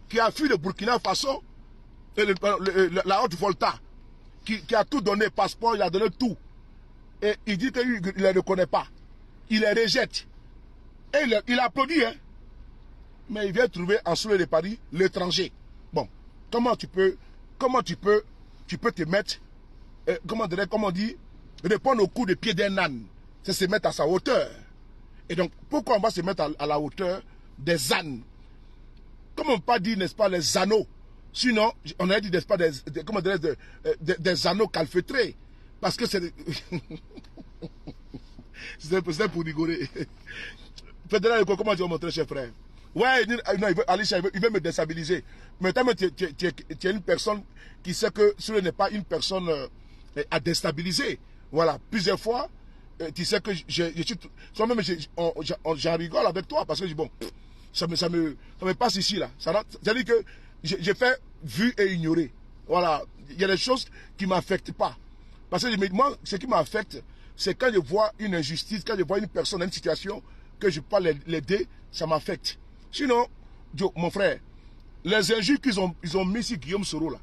qui a fui le Burkina Faso, et la haute Volta, qui a tout donné, passeport, il a donné tout. Et il dit qu'il ne les reconnaît pas. Il les rejette. Et il applaudit, hein. Mais il vient trouver en Soleil de Paris l'étranger. Bon, comment tu peux te mettre, comment on dit, répondre au coup de pied d'un âne, c'est se mettre à sa hauteur. Et donc, pourquoi on va se mettre à la hauteur des ânes? Comment on peut pas dire, n'est-ce pas, les anneaux? Sinon, on a dit, n'est-ce pas, des anneaux calfeutrés. Parce que c'est... c'est pour rigoler. Fédéral, comment tu vas montrer, cher frère? Ouais, non, Alicia, il veut me déstabiliser. Mais toi, tu es une personne qui sait que ce n'est pas une personne à déstabiliser. Voilà, plusieurs fois, tu sais que moi-même, j'en rigole avec toi parce que bon, ça me passe ici, là. C'est-à-dire que j'ai fait vu et ignoré. Voilà, il y a des choses qui ne m'affectent pas. Parce que moi, ce qui m'affecte, c'est quand je vois une injustice, quand je vois une personne dans une situation, que je peux pas l'aider, ça m'affecte. Sinon, mon frère, les injures qu'ils ont mis sur Guillaume Soro là.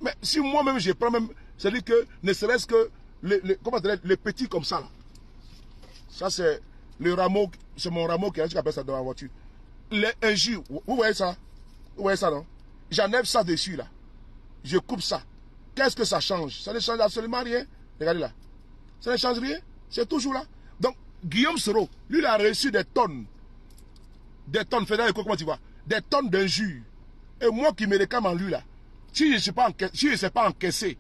Mais si moi-même je prends même, c'est-à-dire que ne serait-ce que les petits comme ça là. Ça c'est le rameau, c'est mon rameau qui appelle ça dans la voiture. Les injures, vous voyez ça? Vous voyez ça non? J'enlève ça dessus là. Je coupe ça. Qu'est-ce que ça change? Ça ne change absolument rien. Regardez là. Ça ne change rien. C'est toujours là. Donc, Guillaume Soro, lui, il a reçu des tonnes, Fédéral, comment tu vois? Des tonnes d'injures. Et moi qui me réclame en lui, là, si je ne sais pas encaisser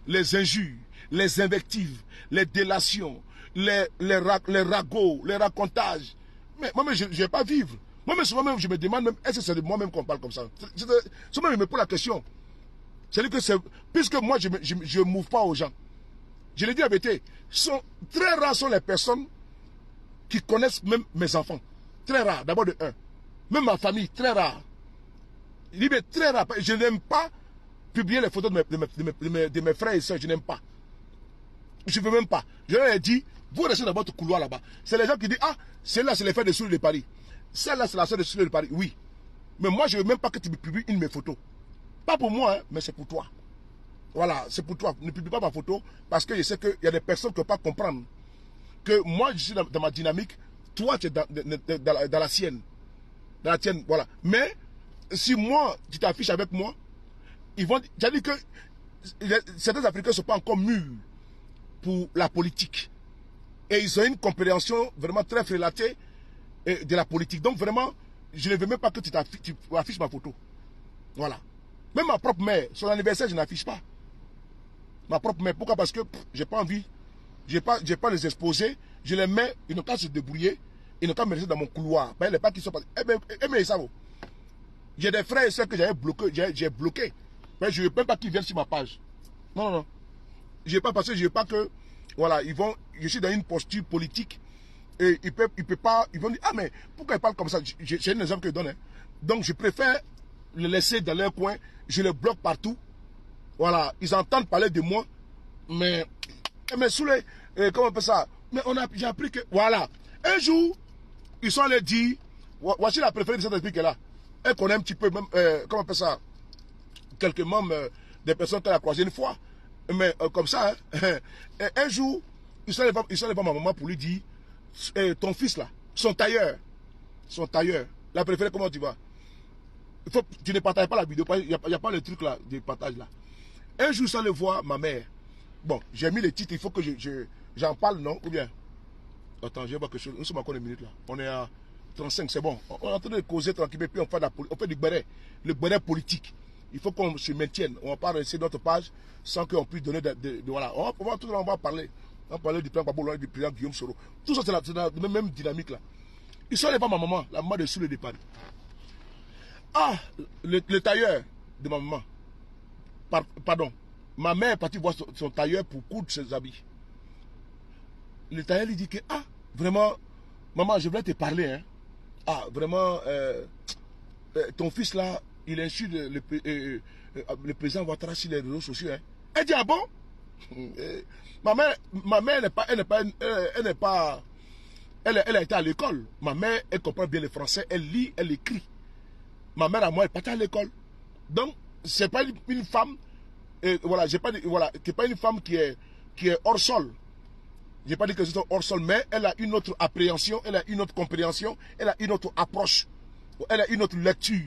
les injures, les invectives, les délations, les ragots, les racontages, mais moi-même, je ne vais pas vivre. Moi-même, souvent, je me demande même, est-ce que c'est de moi-même qu'on parle comme ça? Souvent, je me pose la question. C'est-à-dire que puisque moi, je ne m'ouvre pas aux gens. Je l'ai dit à BT, très rares sont les personnes qui connaissent même mes enfants. Très rares, d'abord de un. Même ma famille, très rare. Il dit, mais très rare. Je n'aime pas publier les photos de mes frères et soeurs. Je n'aime pas. Je ne veux même pas. Je leur ai dit, vous restez dans votre couloir là-bas. C'est les gens qui disent, ah, celle-là, c'est les frères de Souley de Paris. Celle-là, c'est la soeur de Souley de Paris. Oui. Mais moi, je ne veux même pas que tu publies une de mes photos. Pas pour moi, hein, mais c'est pour toi. Voilà, c'est pour toi. Ne publie pas ma photo parce que je sais qu'il y a des personnes qui ne peuvent pas comprendre que moi, je suis dans ma dynamique, toi, tu es dans la sienne. Dans la tienne, voilà. Mais si moi, tu t'affiches avec moi, ils vont... C'est-à-dire que certains Africains ne sont pas encore mûrs pour la politique. Et ils ont une compréhension vraiment très frélatée de la politique. Donc vraiment, je ne veux même pas que tu affiches ma photo. Voilà. Même ma propre mère, son anniversaire, je n'affiche pas. Ma propre mère. Pourquoi? Parce que j'ai pas envie. J'ai pas les exposer. Je les mets, ils n'ont qu'à se débrouiller. Ils n'ont qu'à me laisser dans mon couloir. Ben, les pas qui sont pas. Mais ça vaut. J'ai des frères et soeurs que j'avais bloqué. J'ai bloqué. Mais je ne veux même pas qu'ils viennent sur ma page. Non. Je ne veux pas parce que je ne veux pas que Voilà, je suis dans une posture politique. Et ils peuvent pas, ils vont dire, ah mais pourquoi ils parlent comme ça? J'ai un exemple que je donne. Hein. Donc je préfère les laisser dans leur coin, je les bloque partout. Voilà, ils entendent parler de moi, mais sous les, comment on appelle ça? Mais j'ai appris que, voilà, un jour, ils sont allés dire, voici la préférée de cette esprit qu'elle a. Elle connaît un petit peu, même, comment on appelle ça? Quelques membres des personnes qu'elle a croisées une fois. Mais comme ça, hein, un jour, ils sont allés voir ma maman pour lui dire, ton fils là, son tailleur, la préférée, comment tu vas? Tu ne partages pas la vidéo, il n'y a pas le truc là, de partage là. Un jour, sans le voir, ma mère, bon, j'ai mis le titre, il faut que j'en parle, non? Ou bien, attends, je vais voir quelque chose, nous sommes encore une minute là, on est à 35, c'est bon, on est en train de causer tranquillement, puis on fait du béret, le béret politique. Il faut qu'on se maintienne, on va pas rester notre page sans qu'on puisse donner voilà, on va parler. On parlait du plan Pablo, du président Guillaume Soro. Tout ça, c'est la même dynamique là. Ils sont allés voir ma maman, la maman de sous le départ. Ah, le tailleur de ma maman. Pardon. Ma mère est partie voir son tailleur pour coudre ses habits. Le tailleur lui dit que, ah, vraiment, maman, je voulais te parler. Hein. Ah, vraiment, ton fils là, il insulte le président Ouattara sur les réseaux sociaux. Hein. Elle dit, ah bon? Ma mère elle a été à l'école. Ma mère, elle comprend bien le français, elle lit, elle écrit. Ma mère à moi, elle partait à l'école. Donc, c'est pas une femme, voilà, c'est pas une femme qui est hors sol. J'ai pas dit que c'est hors sol, mais elle a une autre appréhension, elle a une autre compréhension, elle a une autre approche, elle a une autre lecture.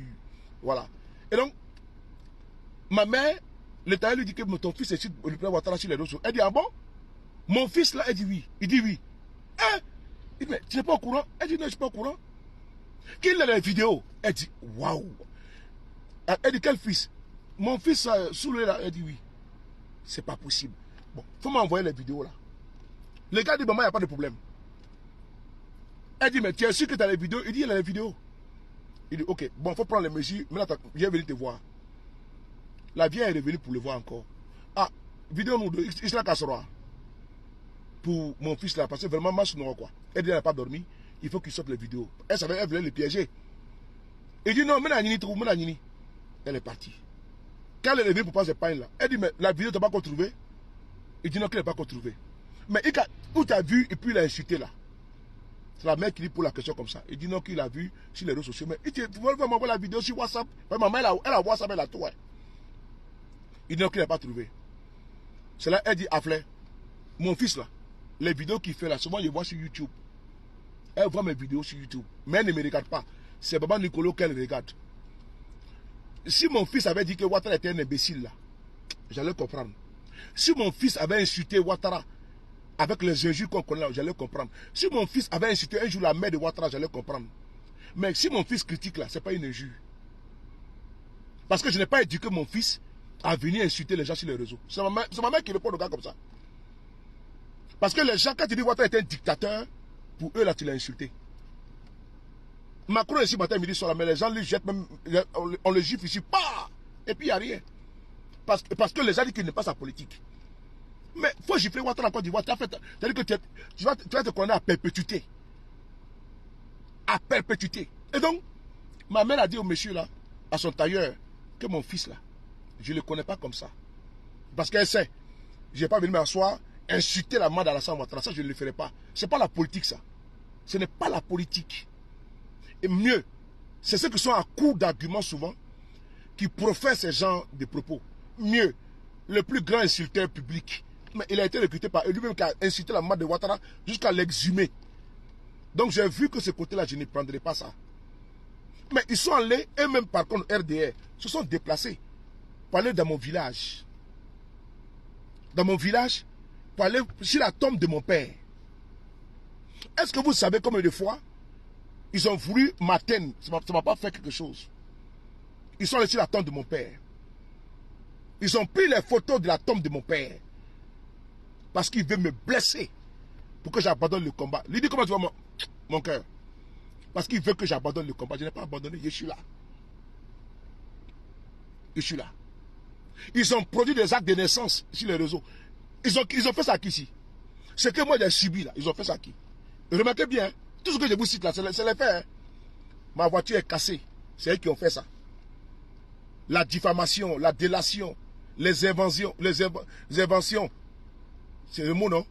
Voilà. Et donc, ma mère, le tailleur lui dit que ton fils est le président Ouattara sur les réseaux. Elle dit, ah bon? Mon fils là, elle dit oui. Il dit oui. Hein? Il dit, mais tu n'es pas au courant? Elle dit, non, je ne suis pas au courant. Qu'il a les vidéos? Elle dit, waouh. Elle dit, quel fils? Mon fils sous le là, elle dit oui. C'est pas possible. Bon, il faut m'envoyer les vidéos là. Le gars dit, maman, il n'y a pas de problème. Elle dit, mais tu es sûr que tu as les vidéos? Il dit, il a les vidéos. Il dit, ok, bon, il faut prendre les mesures. Maintenant, je vais venir te voir. La vieille est revenue pour le voir encore. Ah, vidéo nous deux, Isla Kassora. Pour mon fils là, parce que vraiment, match non quoi. Elle dit, elle n'a pas dormi. Il faut qu'il sorte les vidéos. Elle savait, elle voulait le piéger. Il dit, non, elle est partie. Quand elle est revenue pour passer ce pain là, elle dit, mais la vidéo, tu n'as pas encore trouvé? Il dit, non, qu'elle n'a pas encore trouvé. Mais où tu as vu, et puis il a insulté là. C'est la mère qui dit pour la question comme ça. Il dit, non, qu'il a vu sur les réseaux sociaux. Mais il dit, vous voulez m'envoyer la vidéo sur WhatsApp? Maman, elle a WhatsApp, elle a tout. Ouais. Il dit, non, qu'il n'a pas trouvé. C'est là, elle dit, Aflé, mon fils là, les vidéos qu'il fait là, souvent je vois sur YouTube. Elle voit mes vidéos sur YouTube. Mais elle ne me regarde pas. C'est Baba Nicolo qu'elle regarde. Si mon fils avait dit que Ouattara était un imbécile là, j'allais comprendre. Si mon fils avait insulté Ouattara avec les injures qu'on connaît là, j'allais comprendre. Si mon fils avait insulté un jour la mère de Ouattara, j'allais comprendre. Mais si mon fils critique là, ce n'est pas une injure. Parce que je n'ai pas éduqué mon fils à venir insulter les gens sur les réseaux. C'est ma mère qui répond aux gars comme ça. Parce que les gens, quand tu dis Ouattara est un dictateur, pour eux là, tu l'as insulté. Macron ici matin, midi, soir là, mais les gens lui jettent même, on le gifle ici, pas. Et puis il n'y a rien. Parce que les gens disent qu'il n'est pas sa politique. Mais il faut gifler Ouattara en Côte d'Ivoire. C'est-à-dire que tu vas te condamner à perpétuité. À perpétuité. Et donc, ma mère a dit au monsieur là, à son tailleur, que mon fils là, je ne le connais pas comme ça. Parce qu'elle sait, je n'ai pas venu m'asseoir, insulter la main d'Alassane Ouattara. Ça, je ne le ferai pas. Ce n'est pas la politique, ça. Ce n'est pas la politique. Et mieux, c'est ceux qui sont à court d'arguments souvent, qui profèrent ces genres de propos. Mieux, le plus grand insulteur public. Mais il a été recruté par lui-même qui a insulté la main de Ouattara jusqu'à l'exhumer. Donc j'ai vu que ce côté-là, je ne prendrai pas ça. Mais ils sont allés, eux-mêmes par contre, RDR, se sont déplacés pour aller dans mon village. Dans mon village, pour aller sur la tombe de mon père. Est-ce que vous savez combien de fois ils ont voulu m'atteindre? Ça ne m'a pas fait quelque chose. Ils sont allés sur la tombe de mon père. Ils ont pris les photos de la tombe de mon père. Parce qu'il veut me blesser. Pour que j'abandonne le combat. Il dit, comment tu vois mon cœur? Parce qu'il veut que j'abandonne le combat. Je n'ai pas abandonné, je suis là. Je suis là. Ils ont produit des actes de naissance sur les réseaux. Ils ont fait ça ici. Ce que moi j'ai subi là, ils ont fait ça à qui? Remarquez bien, tout ce que je vous cite là, c'est les faits. Hein. Ma voiture est cassée. C'est eux qui ont fait ça. La diffamation, la délation, les inventions, inventions. C'est le mot, non?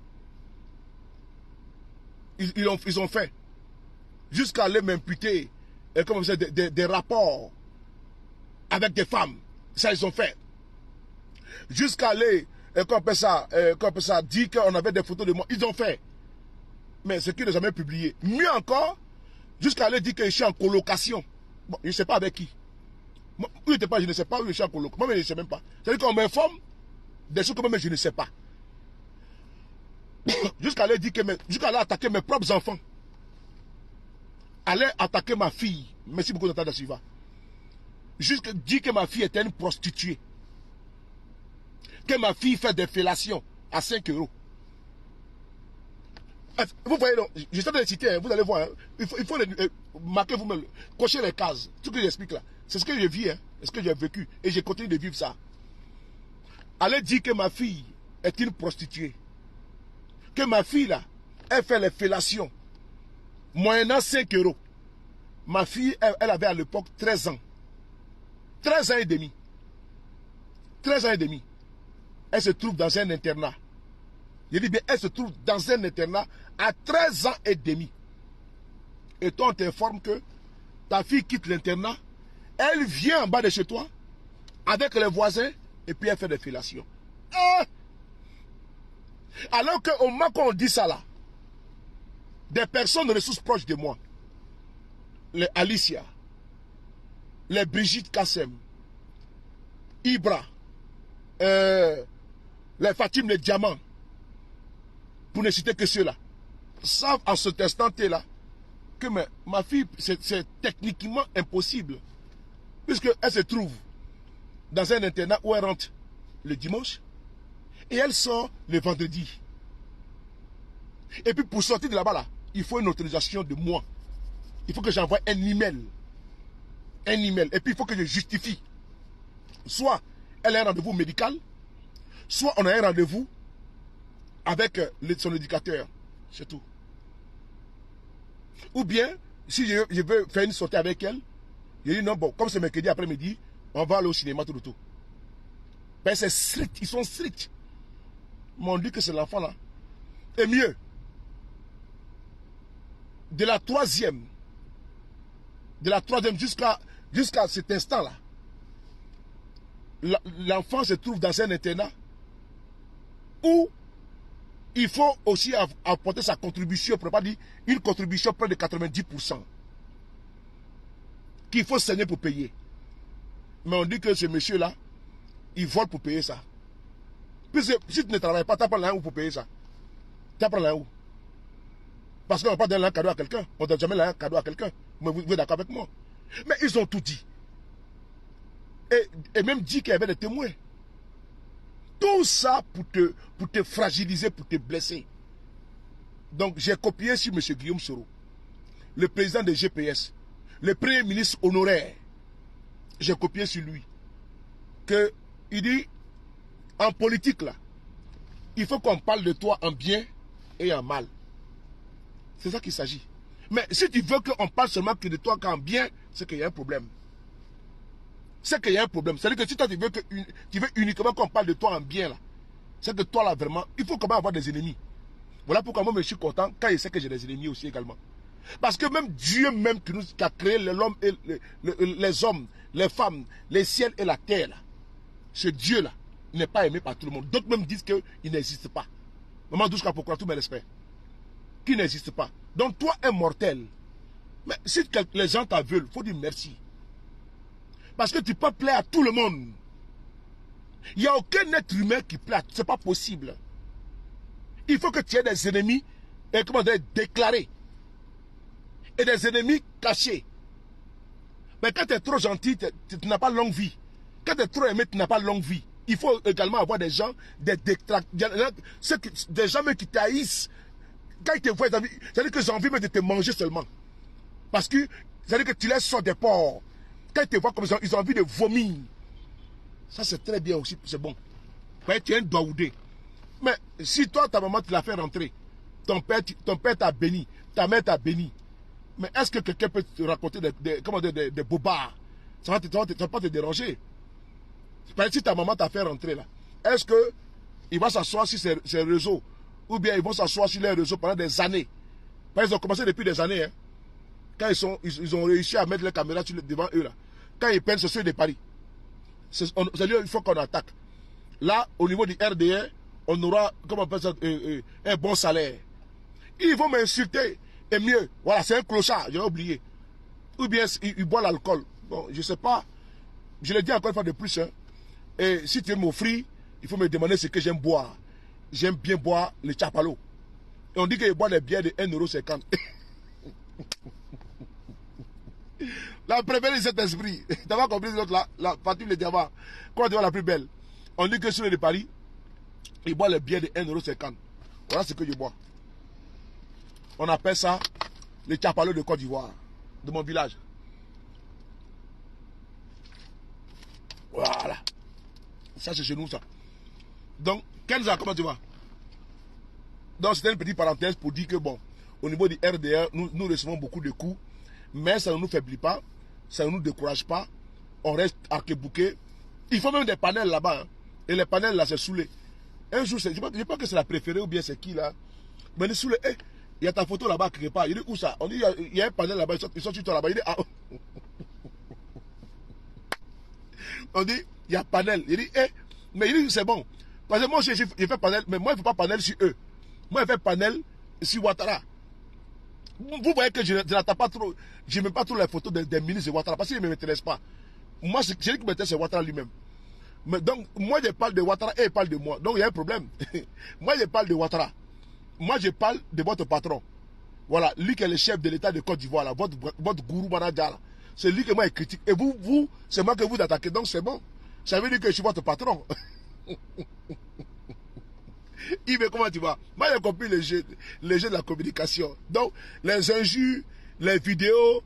Ils ont fait. Jusqu'à aller m'imputer comme ça, des rapports avec des femmes. Ça, ils ont fait. Jusqu'à aller, qu'on peut ça, dire qu'on avait des photos de moi. Ils ont fait. Mais ce qu'ils n'ont jamais publié. Mieux encore, jusqu'à aller dire que je suis en colocation. Bon, je ne sais pas avec qui. Moi, je ne sais pas où je suis en colocation. Moi, je ne sais même pas. C'est-à-dire qu'on m'informe des choses que moi, je ne sais pas. Jusqu'à aller dire que jusqu'à aller attaquer mes propres enfants. Aller attaquer ma fille. Merci beaucoup d'entendre Silva. Jusqu'à dire que ma fille était une prostituée. Que ma fille fait des fellations à 5 €. Vous voyez, donc, j'essaie de les citer, hein, vous allez voir. Hein, il faut marquer vous-même, cocher les cases. Tout ce que j'explique là, c'est ce que je vis, hein, c'est ce que j'ai vécu. Et je continue de vivre ça. Allez dire que ma fille est une prostituée. Que ma fille là, elle fait les fellations. Moyennant 5 €. Ma fille, elle avait à l'époque 13 ans. 13 ans et demi. 13 ans et demi. Elle se trouve dans un internat. Je dis bien, elle se trouve dans un internat à 13 ans et demi. Et toi, on t'informe que ta fille quitte l'internat, elle vient en bas de chez toi, avec les voisins, et puis elle fait des fellations. Alors qu'au moment qu'on dit ça là, des personnes de ressources proches de moi, les Alicia, les Brigitte Kassem, Ibra, les Fatim les Diamants, pour ne citer que ceux-là, savent en ce instant là que ma fille, c'est techniquement impossible. Puisqu'elle se trouve dans un internat où elle rentre le dimanche et elle sort le vendredi. Et puis pour sortir de là-bas, là, il faut une autorisation de moi. Il faut que j'envoie un email. Un email. Et puis il faut que je justifie. Soit elle a un rendez-vous médical, soit on a un rendez-vous avec son éducateur. C'est tout. Ou bien, si je veux faire une sortie avec elle, je dis non, bon, comme c'est mercredi après-midi, on va aller au cinéma tout le tout. Ben c'est strict, ils sont stricts. Mais on dit que c'est l'enfant là. Et mieux, de la troisième jusqu'à cet instant-là, l'enfant se trouve dans un internat où il faut aussi apporter sa contribution, pour ne pas dire une contribution près de 90%, qu'il faut saigner pour payer. Mais on dit que ce monsieur-là, il vole pour payer ça. Puisque si tu ne travailles pas, tu apprends là où pour payer ça. Tu apprends là où? Parce qu'on ne va pas donner un cadeau à quelqu'un. On ne donne jamais un cadeau à quelqu'un. Mais vous êtes d'accord avec moi? Mais ils ont tout dit. Et même dit qu'il y avait des témoins. Tout ça pour te fragiliser, pour te blesser. Donc j'ai copié sur M. Guillaume Soro, le président de GPS, le premier ministre honoraire. J'ai copié sur lui. Il dit, en politique là, il faut qu'on parle de toi en bien et en mal. C'est ça qu'il s'agit. Mais si tu veux qu'on parle seulement que de toi qu'en bien, c'est qu'il y a un problème. C'est qu'il y a un problème. C'est-à-dire que si toi tu veux uniquement qu'on parle de toi en bien là, c'est que toi là vraiment, il faut quand même avoir des ennemis. Voilà pourquoi moi je suis content quand je sais que j'ai des ennemis aussi également. Parce que même Dieu même qui a créé l'homme et les hommes, les femmes, les ciels et la terre là, ce Dieu là n'est pas aimé par tout le monde. D'autres même disent qu'il n'existe pas. Maman Douchka, pourquoi tout mes respects? Qui n'existe pas. Donc toi un mortel. Mais si les gens t'en veulent, il faut dire merci. Parce que tu peux plaire à tout le monde. Il n'y a aucun être humain qui plaît. Ce n'est pas possible. Il faut que tu aies des ennemis déclarés. Et des ennemis cachés. Mais quand tu es trop gentil, tu n'as pas longue vie. Quand tu es trop aimé, tu n'as pas longue vie. Il faut également avoir des gens, des gens qui t'haïssent. Quand ils te voient, c'est-à-dire que j'ai envie même de te manger seulement. Parce que, c'est-à-dire que tu les sors des porcs. Quand ils te voient comme ça, ils ont envie de vomir. Ça, c'est très bien aussi, c'est bon. Tu es un Daoudé. Mais si toi, ta maman, tu l'as fait rentrer, ton père t'a béni, ta mère t'a béni, mais est-ce que quelqu'un peut te raconter des bobards? Ça va pas te déranger. Si ta maman t'a fait rentrer là, est-ce que il va s'asseoir sur ses réseaux, ou bien ils vont s'asseoir sur les réseaux pendant des années? Parce qu'ils ont commencé depuis des années. Hein. Quand ils ont réussi à mettre les caméras devant eux là, quand ils peignent, c'est ceux de Paris. C'est lui, il faut qu'on attaque. Là, au niveau du RDR, on aura, comment on appelle ça, un bon salaire. Ils vont m'insulter. Et mieux, voilà, c'est un clochard, j'ai oublié. Ou bien il boit l'alcool. Bon, je ne sais pas. Je le dis encore une fois de plus. Hein. Et si tu veux m'offrir, il faut me demander ce que j'aime boire. J'aime bien boire le chapalo. Et on dit qu'il boit des bières de 1,50 €. La préférée de cet esprit. Tu n'as pas compris l'autre là, la partie de diamant. Quoi tu vois la plus belle? On dit que sur le de Paris, il boit les bières de 1,50 €. Voilà ce que je bois. On appelle ça le chapalo de Côte d'Ivoire, de mon village. Voilà. Ça, c'est chez nous, ça. Donc, Kenza, comment tu vas? Donc, c'était une petite parenthèse pour dire que, bon, au niveau du RDR, nous recevons beaucoup de coups, mais ça ne nous faiblit pas, ça ne nous décourage pas. On reste arc-bouquet. Il faut même des panels là-bas. Hein. Et les panels, là, c'est saoulé. Un jour, je ne sais pas que c'est la préférée ou bien c'est qui, là. Mais il est saoulé. Hey, il y a ta photo là-bas quelque part. Il dit où ça? On dit il y a un panel là-bas. Ils sont sur toi là-bas. Il dit ah. On dit il y a panel. Il dit eh. Mais il dit c'est bon. Parce que moi j'ai fait panel. Mais moi je ne fais pas panel sur eux. Moi je fais panel sur Ouattara. Vous voyez que je n'attends pas trop. Je ne mets pas trop les photos des ministres de Ouattara. Parce qu'ils ne m'intéressent pas. Moi ce qui m'intéresse c'est Ouattara lui-même. Mais donc moi je parle de Ouattara et il parle de moi. Donc il y a un problème. Moi je parle de Ouattara. Moi, je parle de votre patron. Voilà, lui qui est le chef de l'État de Côte d'Ivoire, votre gourou manager. C'est lui que moi je critique. Et vous, c'est moi que vous attaquez. Donc c'est bon. Ça veut dire que je suis votre patron. Il veut comment tu vois? Moi, j'ai compris les jeux de la communication. Donc, les injures, les vidéos,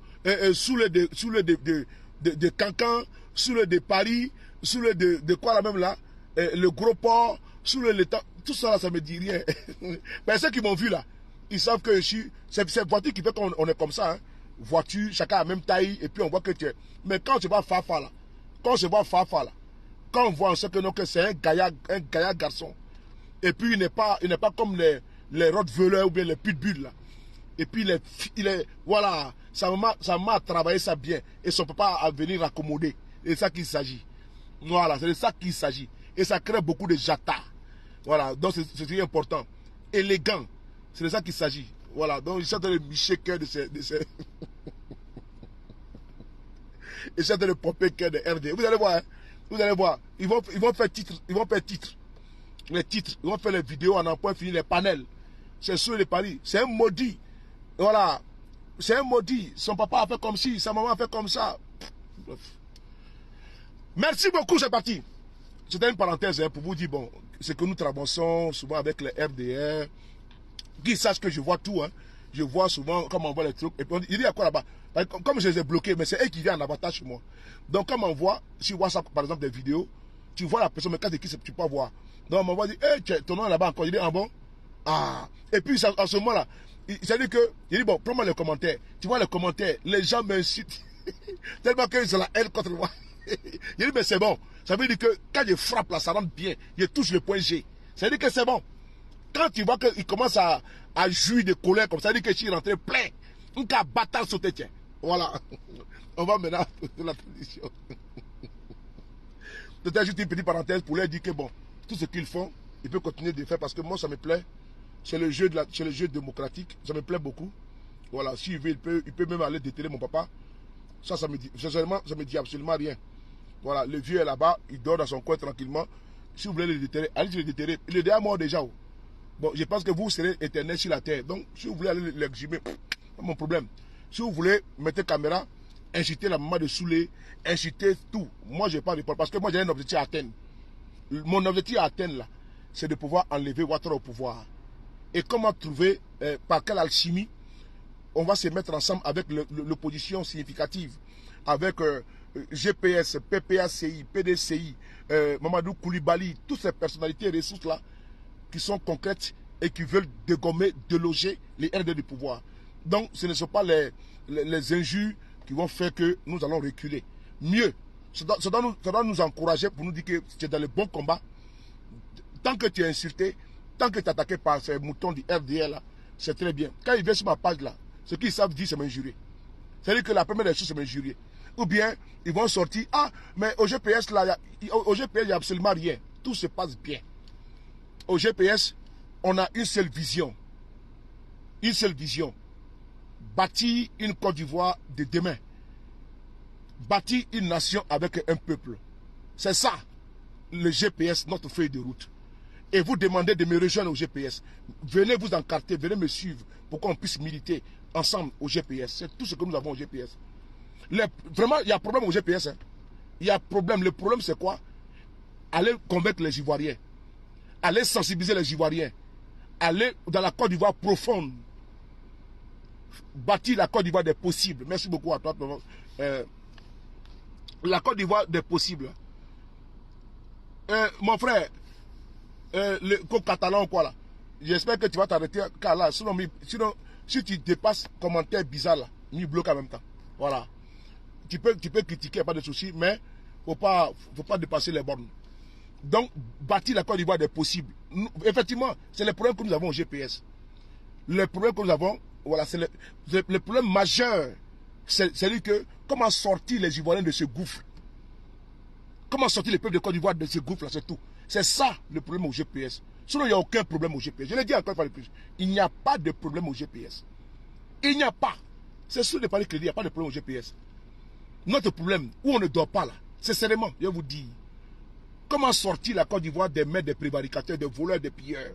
sous le de Cancan, sous le de Paris, sous le de quoi là même là, le gros port, sous le l'État. Tout ça là, ça me dit rien. Mais ceux qui m'ont vu là, ils savent que je suis. C'est voiture qui fait qu'on est comme ça. Hein. Voiture, chacun a la même taille, et puis on voit que tu es. Mais quand tu vois Fafa là, quand on voit, on sait que, que c'est un gaillard garçon. Et puis il n'est pas comme les Rottweiler ou bien les Pitbull là. Et puis il est voilà, sa maman a travaillé ça bien. Et son papa a venir accommoder. Et c'est ça qu'il s'agit. Voilà, c'est de ça qu'il s'agit. Et ça crée beaucoup de jata. Voilà, donc c'est important. Élégant, c'est de ça qu'il s'agit. Voilà, donc ils sont en train de micher cœur de ces... Ils sont en train de pomper cœur de RD. Vous allez voir, hein? Vous allez voir. Ils vont faire titre. Ils vont faire titre. Les titres. Ils vont faire les vidéos en emploi fini, les panels. C'est sur les paris. C'est un maudit. Voilà. C'est un maudit. Son papa a fait comme ci, sa maman a fait comme ça. Bref. Merci beaucoup, c'est parti. C'était une parenthèse hein, pour vous dire, bon, c'est que nous traversons souvent avec les RDR. Qu'ils sachent que je vois tout. Hein. Je vois souvent comment on voit les trucs. Et puis il dit à quoi là-bas? Comme je les ai bloqués, mais c'est eux qui viennent en avantage sur moi. Donc comme on voit, sur WhatsApp par exemple des vidéos, tu vois la personne, mais quand tu qui tu peux voir. Donc on m'envoie dire, hey, ton nom là-bas encore. Il dit, ah bon? Ah. Et puis à ce moment-là, ça dit que, il dit, bon, prends-moi les commentaires. Tu vois les commentaires, les gens m'insultent. Tellement qu'ils ont la haine contre moi. Il dit, mais c'est bon. Ça veut dire que quand je frappe là, ça rentre bien. Je touche le point G. Ça veut dire que c'est bon. Quand tu vois qu'il commence à jouir de colère comme ça, ça veut dire que je suis rentré plein. Un cas bâtard sauté, tiens. Voilà. On va maintenant de la tradition. C'était juste une petite parenthèse pour leur dire que bon, tout ce qu'ils font, ils peuvent continuer de faire parce que moi ça me plaît. C'est le jeu démocratique. Ça me plaît beaucoup. Voilà. S'il veut, il peut même aller déterrer mon papa. Ça me dit, sincèrement, ça me dit absolument rien. Voilà, le vieux est là-bas, il dort dans son coin tranquillement. Si vous voulez le déterrer, allez le déterrer. Il est déjà mort déjà. Bon, je pense que vous serez éternel sur la terre. Donc, si vous voulez aller l'exhumer, pas mon problème. Si vous voulez, mettez caméra, incitez la maman de saouler, incitez tout. Moi, je n'ai pas de problème. Parce que moi, j'ai un objectif à atteindre. Mon objectif à atteindre, là, c'est de pouvoir enlever Ouattara au pouvoir. Et comment trouver, par quelle alchimie, on va se mettre ensemble avec l'opposition significative, avec GPS, PPACI, PDCI, Mamadou Koulibaly, toutes ces personnalités et ressources-là, qui sont concrètes et qui veulent dégommer, déloger les RD du pouvoir. Donc, ce ne sont pas les injures qui vont faire que nous allons reculer. Mieux, ça doit nous encourager pour nous dire que tu es dans le bon combat. Tant que tu es insulté, tant que tu es attaqué par ces moutons du RDL, là, c'est très bien. Quand ils viennent sur ma page là, ce qu'ils savent dire, c'est m'injurier. C'est-à-dire que la première des choses, c'est m'injurier. Ou bien, ils vont sortir, ah, mais au GPS, là, au GPS, il n'y a absolument rien. Tout se passe bien. Au GPS, on a une seule vision. Une seule vision. Bâtir une Côte d'Ivoire de demain. Bâtir une nation avec un peuple. C'est ça, le GPS, notre feuille de route. Et vous demandez de me rejoindre au GPS. Venez vous encarter, venez me suivre pour qu'on puisse militer ensemble au GPS. C'est tout ce que nous avons au GPS. Vraiment, il y a problème au GPS. Hein. Il y a problème. Le problème, c'est quoi? Aller convaincre les Ivoiriens. Aller sensibiliser les Ivoiriens. Aller dans la Côte d'Ivoire profonde. Bâtir la Côte d'Ivoire des possibles. Merci beaucoup à toi. La Côte d'Ivoire des possibles. Mon frère, le co-catalan ou quoi là, j'espère que tu vas t'arrêter car là, sinon, si tu dépasses commentaires bizarres là, mi bloque en même temps. Voilà. Tu peux critiquer, pas de souci, mais faut pas dépasser les bornes. Donc, bâtir la Côte d'Ivoire des possibles. Effectivement, c'est le problème que nous avons au GPS. Le problème que nous avons, voilà, c'est le problème majeur. C'est-à-dire que comment sortir les Ivoiriens de ce gouffre? Comment sortir les peuples de Côte d'Ivoire de ce gouffre là, c'est tout. C'est ça le problème au GPS. Sinon, il n'y a aucun problème au GPS. Je l'ai dit encore une fois de plus. Il n'y a pas de problème au GPS. Il n'y a pas. C'est sûr de parler crédit, il n'y a pas de problème au GPS. Notre problème, où on ne dort pas là, sincèrement, je vous dis, comment sortir la Côte d'Ivoire des mains des prévaricateurs, des voleurs, des pilleurs?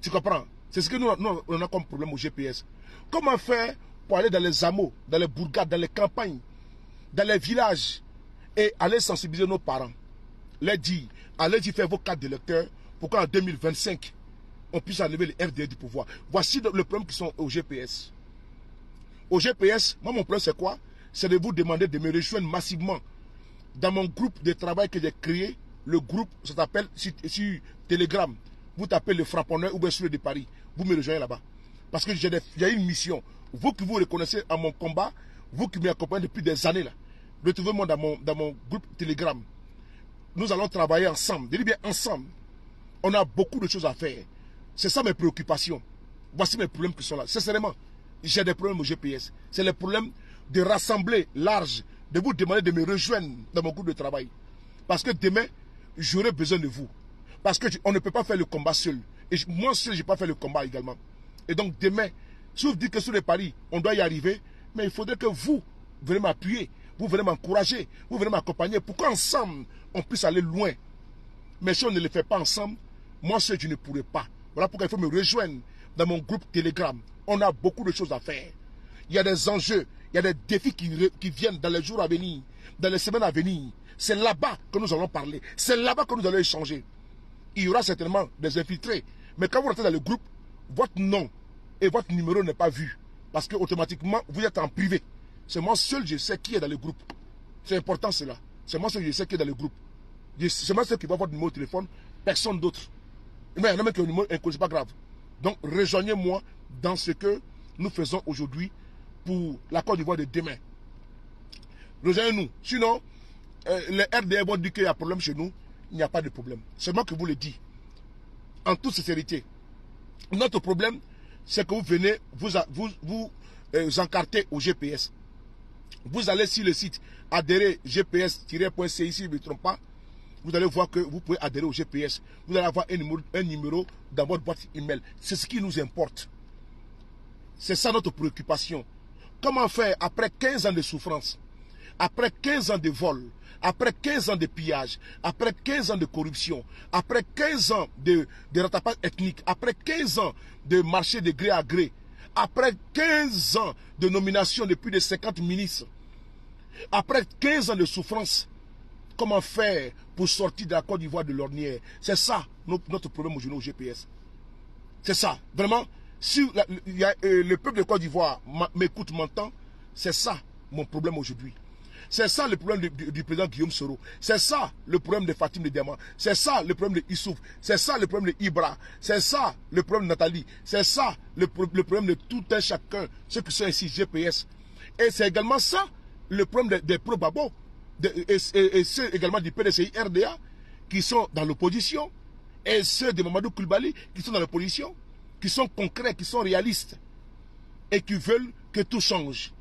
Tu comprends? C'est ce que nous on a comme problème au GPS. Comment faire pour aller dans les hameaux, dans les bourgades, dans les campagnes, dans les villages et aller sensibiliser nos parents? Les dire, allez-y faire vos cartes d'électeurs pour qu'en 2025, on puisse enlever les FDL du pouvoir. Voici le problème qui sont au GPS. Au GPS, moi mon problème c'est quoi? C'est de vous demander de me rejoindre massivement dans mon groupe de travail que j'ai créé. Le groupe, ça s'appelle sur Telegram. Vous tapez le frapponneur ou bien sur le de Paris. Vous me rejoignez là-bas. Parce que j'ai une mission. Vous qui vous reconnaissez à mon combat, vous qui m'accompagnez depuis des années là, retrouvez-moi dans mon groupe Telegram. Nous allons travailler ensemble. Je dis bien ensemble. On a beaucoup de choses à faire. C'est ça mes préoccupations. Voici mes problèmes qui sont là. Sincèrement, j'ai des problèmes au GPS. C'est le problème de rassembler large, de vous demander de me rejoindre dans mon groupe de travail. Parce que demain, j'aurai besoin de vous. Parce qu'on ne peut pas faire le combat seul. Et moi seul, je n'ai pas fait le combat également. Et donc demain, si vous dites que sur les paris, on doit y arriver, mais il faudrait que vous venez m'appuyer, vous venez m'encourager, vous venez m'accompagner pour qu'ensemble, on puisse aller loin. Mais si on ne le fait pas ensemble, moi seul, je ne pourrai pas. Voilà pourquoi il faut me rejoindre dans mon groupe Telegram. On a beaucoup de choses à faire. Il y a des enjeux, il y a des défis qui viennent dans les jours à venir, dans les semaines à venir. C'est là-bas que nous allons parler. C'est là-bas que nous allons échanger. Il y aura certainement des infiltrés. Mais quand vous rentrez dans le groupe, votre nom et votre numéro n'est pas vu. Parce que automatiquement, vous êtes en privé. C'est moi seul, je sais qui est dans le groupe. C'est important cela. C'est moi seul, je sais qui est dans le groupe. C'est moi seul qui va votre numéro de téléphone, personne d'autre. Mais il y en a même qui ont le numéro inconnu, c'est pas grave. Donc rejoignez-moi dans ce que nous faisons aujourd'hui pour la Côte d'Ivoire de demain. Rejoignez-nous. Sinon, les RDR vont dire qu'il y a un problème chez nous. Il n'y a pas de problème. C'est moi qui vous le dis. En toute sincérité. Notre problème, c'est que vous venez vous encarter au GPS. Vous allez sur le site adhérer gps-.ci, si je ne me trompe pas. Vous allez voir que vous pouvez adhérer au GPS. Vous allez avoir un numéro dans votre boîte email. C'est ce qui nous importe. C'est ça notre préoccupation. Comment faire après 15 ans de souffrance, après 15 ans de vol, après 15 ans de pillage, après 15 ans de corruption, après 15 ans de rattrapage ethnique, après 15 ans de marché de gré à gré, après 15 ans de nomination de plus de 50 ministres, après 15 ans de souffrance, comment faire pour sortir de la Côte d'Ivoire de l'ornière? C'est ça notre problème aujourd'hui au GPS. C'est ça. Vraiment, si le peuple de Côte d'Ivoire m'écoute, m'entend, c'est ça mon problème aujourd'hui. C'est ça le problème du président Guillaume Soro. C'est ça le problème de Fatim de Diamant. C'est ça le problème de Issouf. C'est ça le problème de Ibra. C'est ça le problème de Nathalie. C'est ça le problème de tout un chacun, ceux qui sont ici, GPS. Et c'est également ça le problème des pro-Babo. Et ceux également du PDCI RDA qui sont dans l'opposition. Et ceux de Mamadou Koulibaly qui sont dans l'opposition. Qui sont concrets, qui sont réalistes. Et qui veulent que tout change.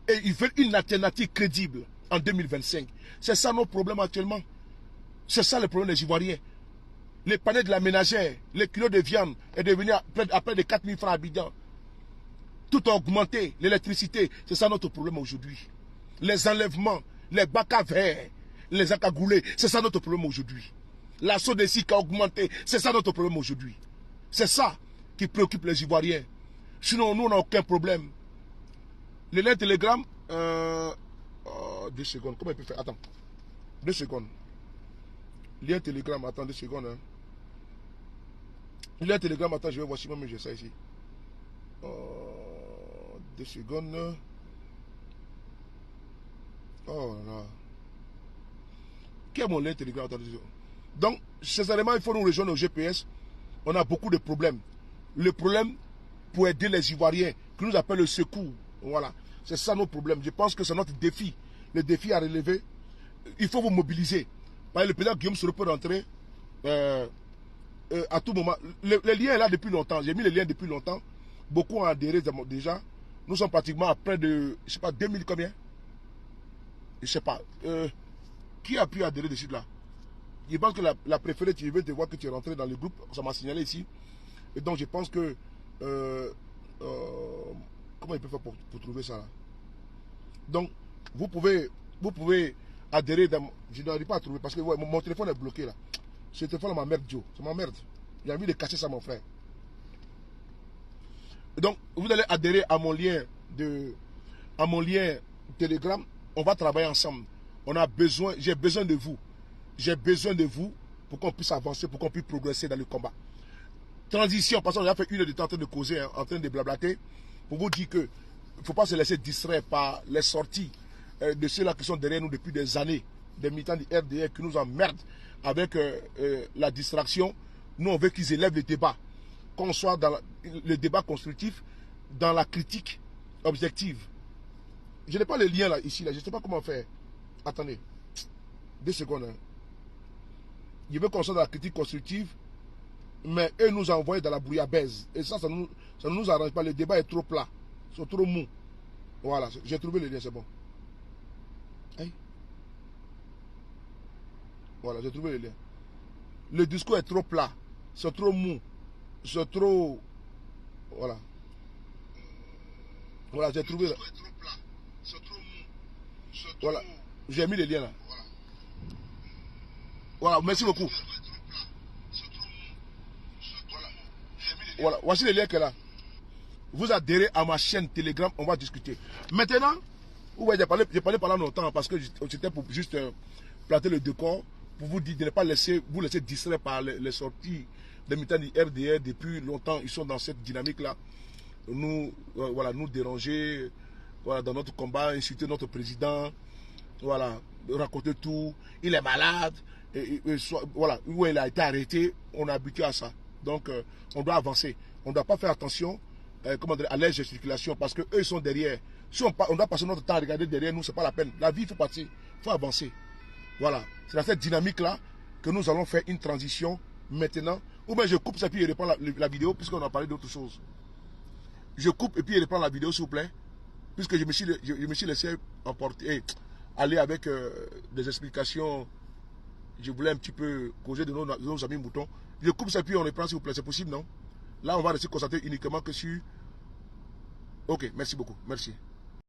Et ils veulent une alternative crédible en 2025. C'est ça nos problèmes actuellement. C'est ça le problème des Ivoiriens. Les paniers de la ménagère, les kilos de viande est devenu à près de 4 000 francs à Abidjan. Tout a augmenté. L'électricité, c'est ça notre problème aujourd'hui. Les enlèvements, les bacs à verre, les acagoulés, c'est ça notre problème aujourd'hui. L'assaut des SIC a augmenté, c'est ça notre problème aujourd'hui. C'est ça qui préoccupe les Ivoiriens. Sinon, nous, on n'a aucun problème. Le lien Telegram, 2 secondes, comment il peut faire? Attends, 2 secondes. Lien Telegram, attends 2 secondes. Hein. Lien Telegram, attends, je vais voir si moi j'ai ça ici. 2 secondes. Oh là. Quel est mon lien Telegram? Attends 2 secondes. Donc, sincèrement, il faut nous rejoindre au GPS. On a beaucoup de problèmes. Le problème pour aider les Ivoiriens, qui nous appellent le secours. Voilà. C'est ça nos problèmes. Je pense que c'est notre défi. Le défi à relever. Il faut vous mobiliser. Parce que le président Guillaume Soro peut rentrer à tout moment. Le lien est là depuis longtemps. J'ai mis le lien depuis longtemps. Beaucoup ont adhéré déjà. Nous sommes pratiquement à près de, je ne sais pas, 2000 combien? Je ne sais pas. Qui a pu adhérer dessus là? Je pense que la préférée, tu veux te voir que tu es rentré dans le groupe. Ça m'a signalé ici. Et donc je pense que... comment il peut faire pour trouver ça là? Donc, vous pouvez adhérer dans... Je n'arrive pas à trouver parce que ouais, mon téléphone est bloqué là. Ce téléphone m'emmerde, Joe. Ça m'emmerde. J'ai envie de cacher ça, mon frère. Donc, vous allez adhérer à mon lien Telegram. On va travailler ensemble. J'ai besoin de vous. J'ai besoin de vous pour qu'on puisse avancer, pour qu'on puisse progresser dans le combat. Transition, parce qu'on a fait 1 heure de temps en train de causer, hein, en train de blablater, pour vous dire que il ne faut pas se laisser distraire par les sorties de ceux-là qui sont derrière nous depuis des années, des militants du RDR qui nous emmerdent avec la distraction. Nous, on veut qu'ils élèvent le débat, qu'on soit dans le débat constructif, dans la critique objective. Je n'ai pas le lien là, ici, là. Je ne sais pas comment faire. Attendez, 2 secondes. Hein. Je veux qu'on soit dans la critique constructive, mais eux nous envoient dans la brouillabaisse. Et ça ne nous arrange pas. Le débat est trop plat. C'est trop mou. Voilà, j'ai trouvé le lien, c'est bon. Hey. Voilà, j'ai trouvé le lien. Le discours est trop plat. C'est trop mou. C'est trop... Voilà. Voilà, j'ai trouvé... Le discours est trop plat. C'est trop mou. Voilà, j'ai mis le lien là. Voilà, merci beaucoup. Voilà, voici le lien qui est là. Vous adhérez à ma chaîne Telegram, on va discuter. Maintenant, j'ai parlé pendant longtemps parce que c'était pour juste planter le décor, pour vous dire de ne pas vous laisser distraire par les sorties des militants du RDR. Depuis longtemps, ils sont dans cette dynamique-là. Nous, voilà, nous déranger, voilà, dans notre combat, insulter notre président, voilà, raconter tout. Il est malade, voilà, où il a été arrêté, on est habitué à ça. Donc, on doit avancer. On ne doit pas faire attention à l'aise de circulation parce qu'eux, ils sont derrière. Si on doit passer notre temps à regarder derrière nous, ce n'est pas la peine. La vie, il faut partir, il faut avancer. Voilà. C'est dans cette dynamique-là que nous allons faire une transition maintenant. Ou bien je coupe ça et puis je reprends la vidéo puisqu'on a parlé d'autre chose. Je coupe et puis je reprends la vidéo, s'il vous plaît. Puisque je me suis laissé emporter, aller avec des explications. Je voulais un petit peu causer de nos amis moutons. Je coupe ça puis on reprend, s'il vous plaît. C'est possible, non? Là, on va rester concentré uniquement que sur... Ok, merci beaucoup. Merci.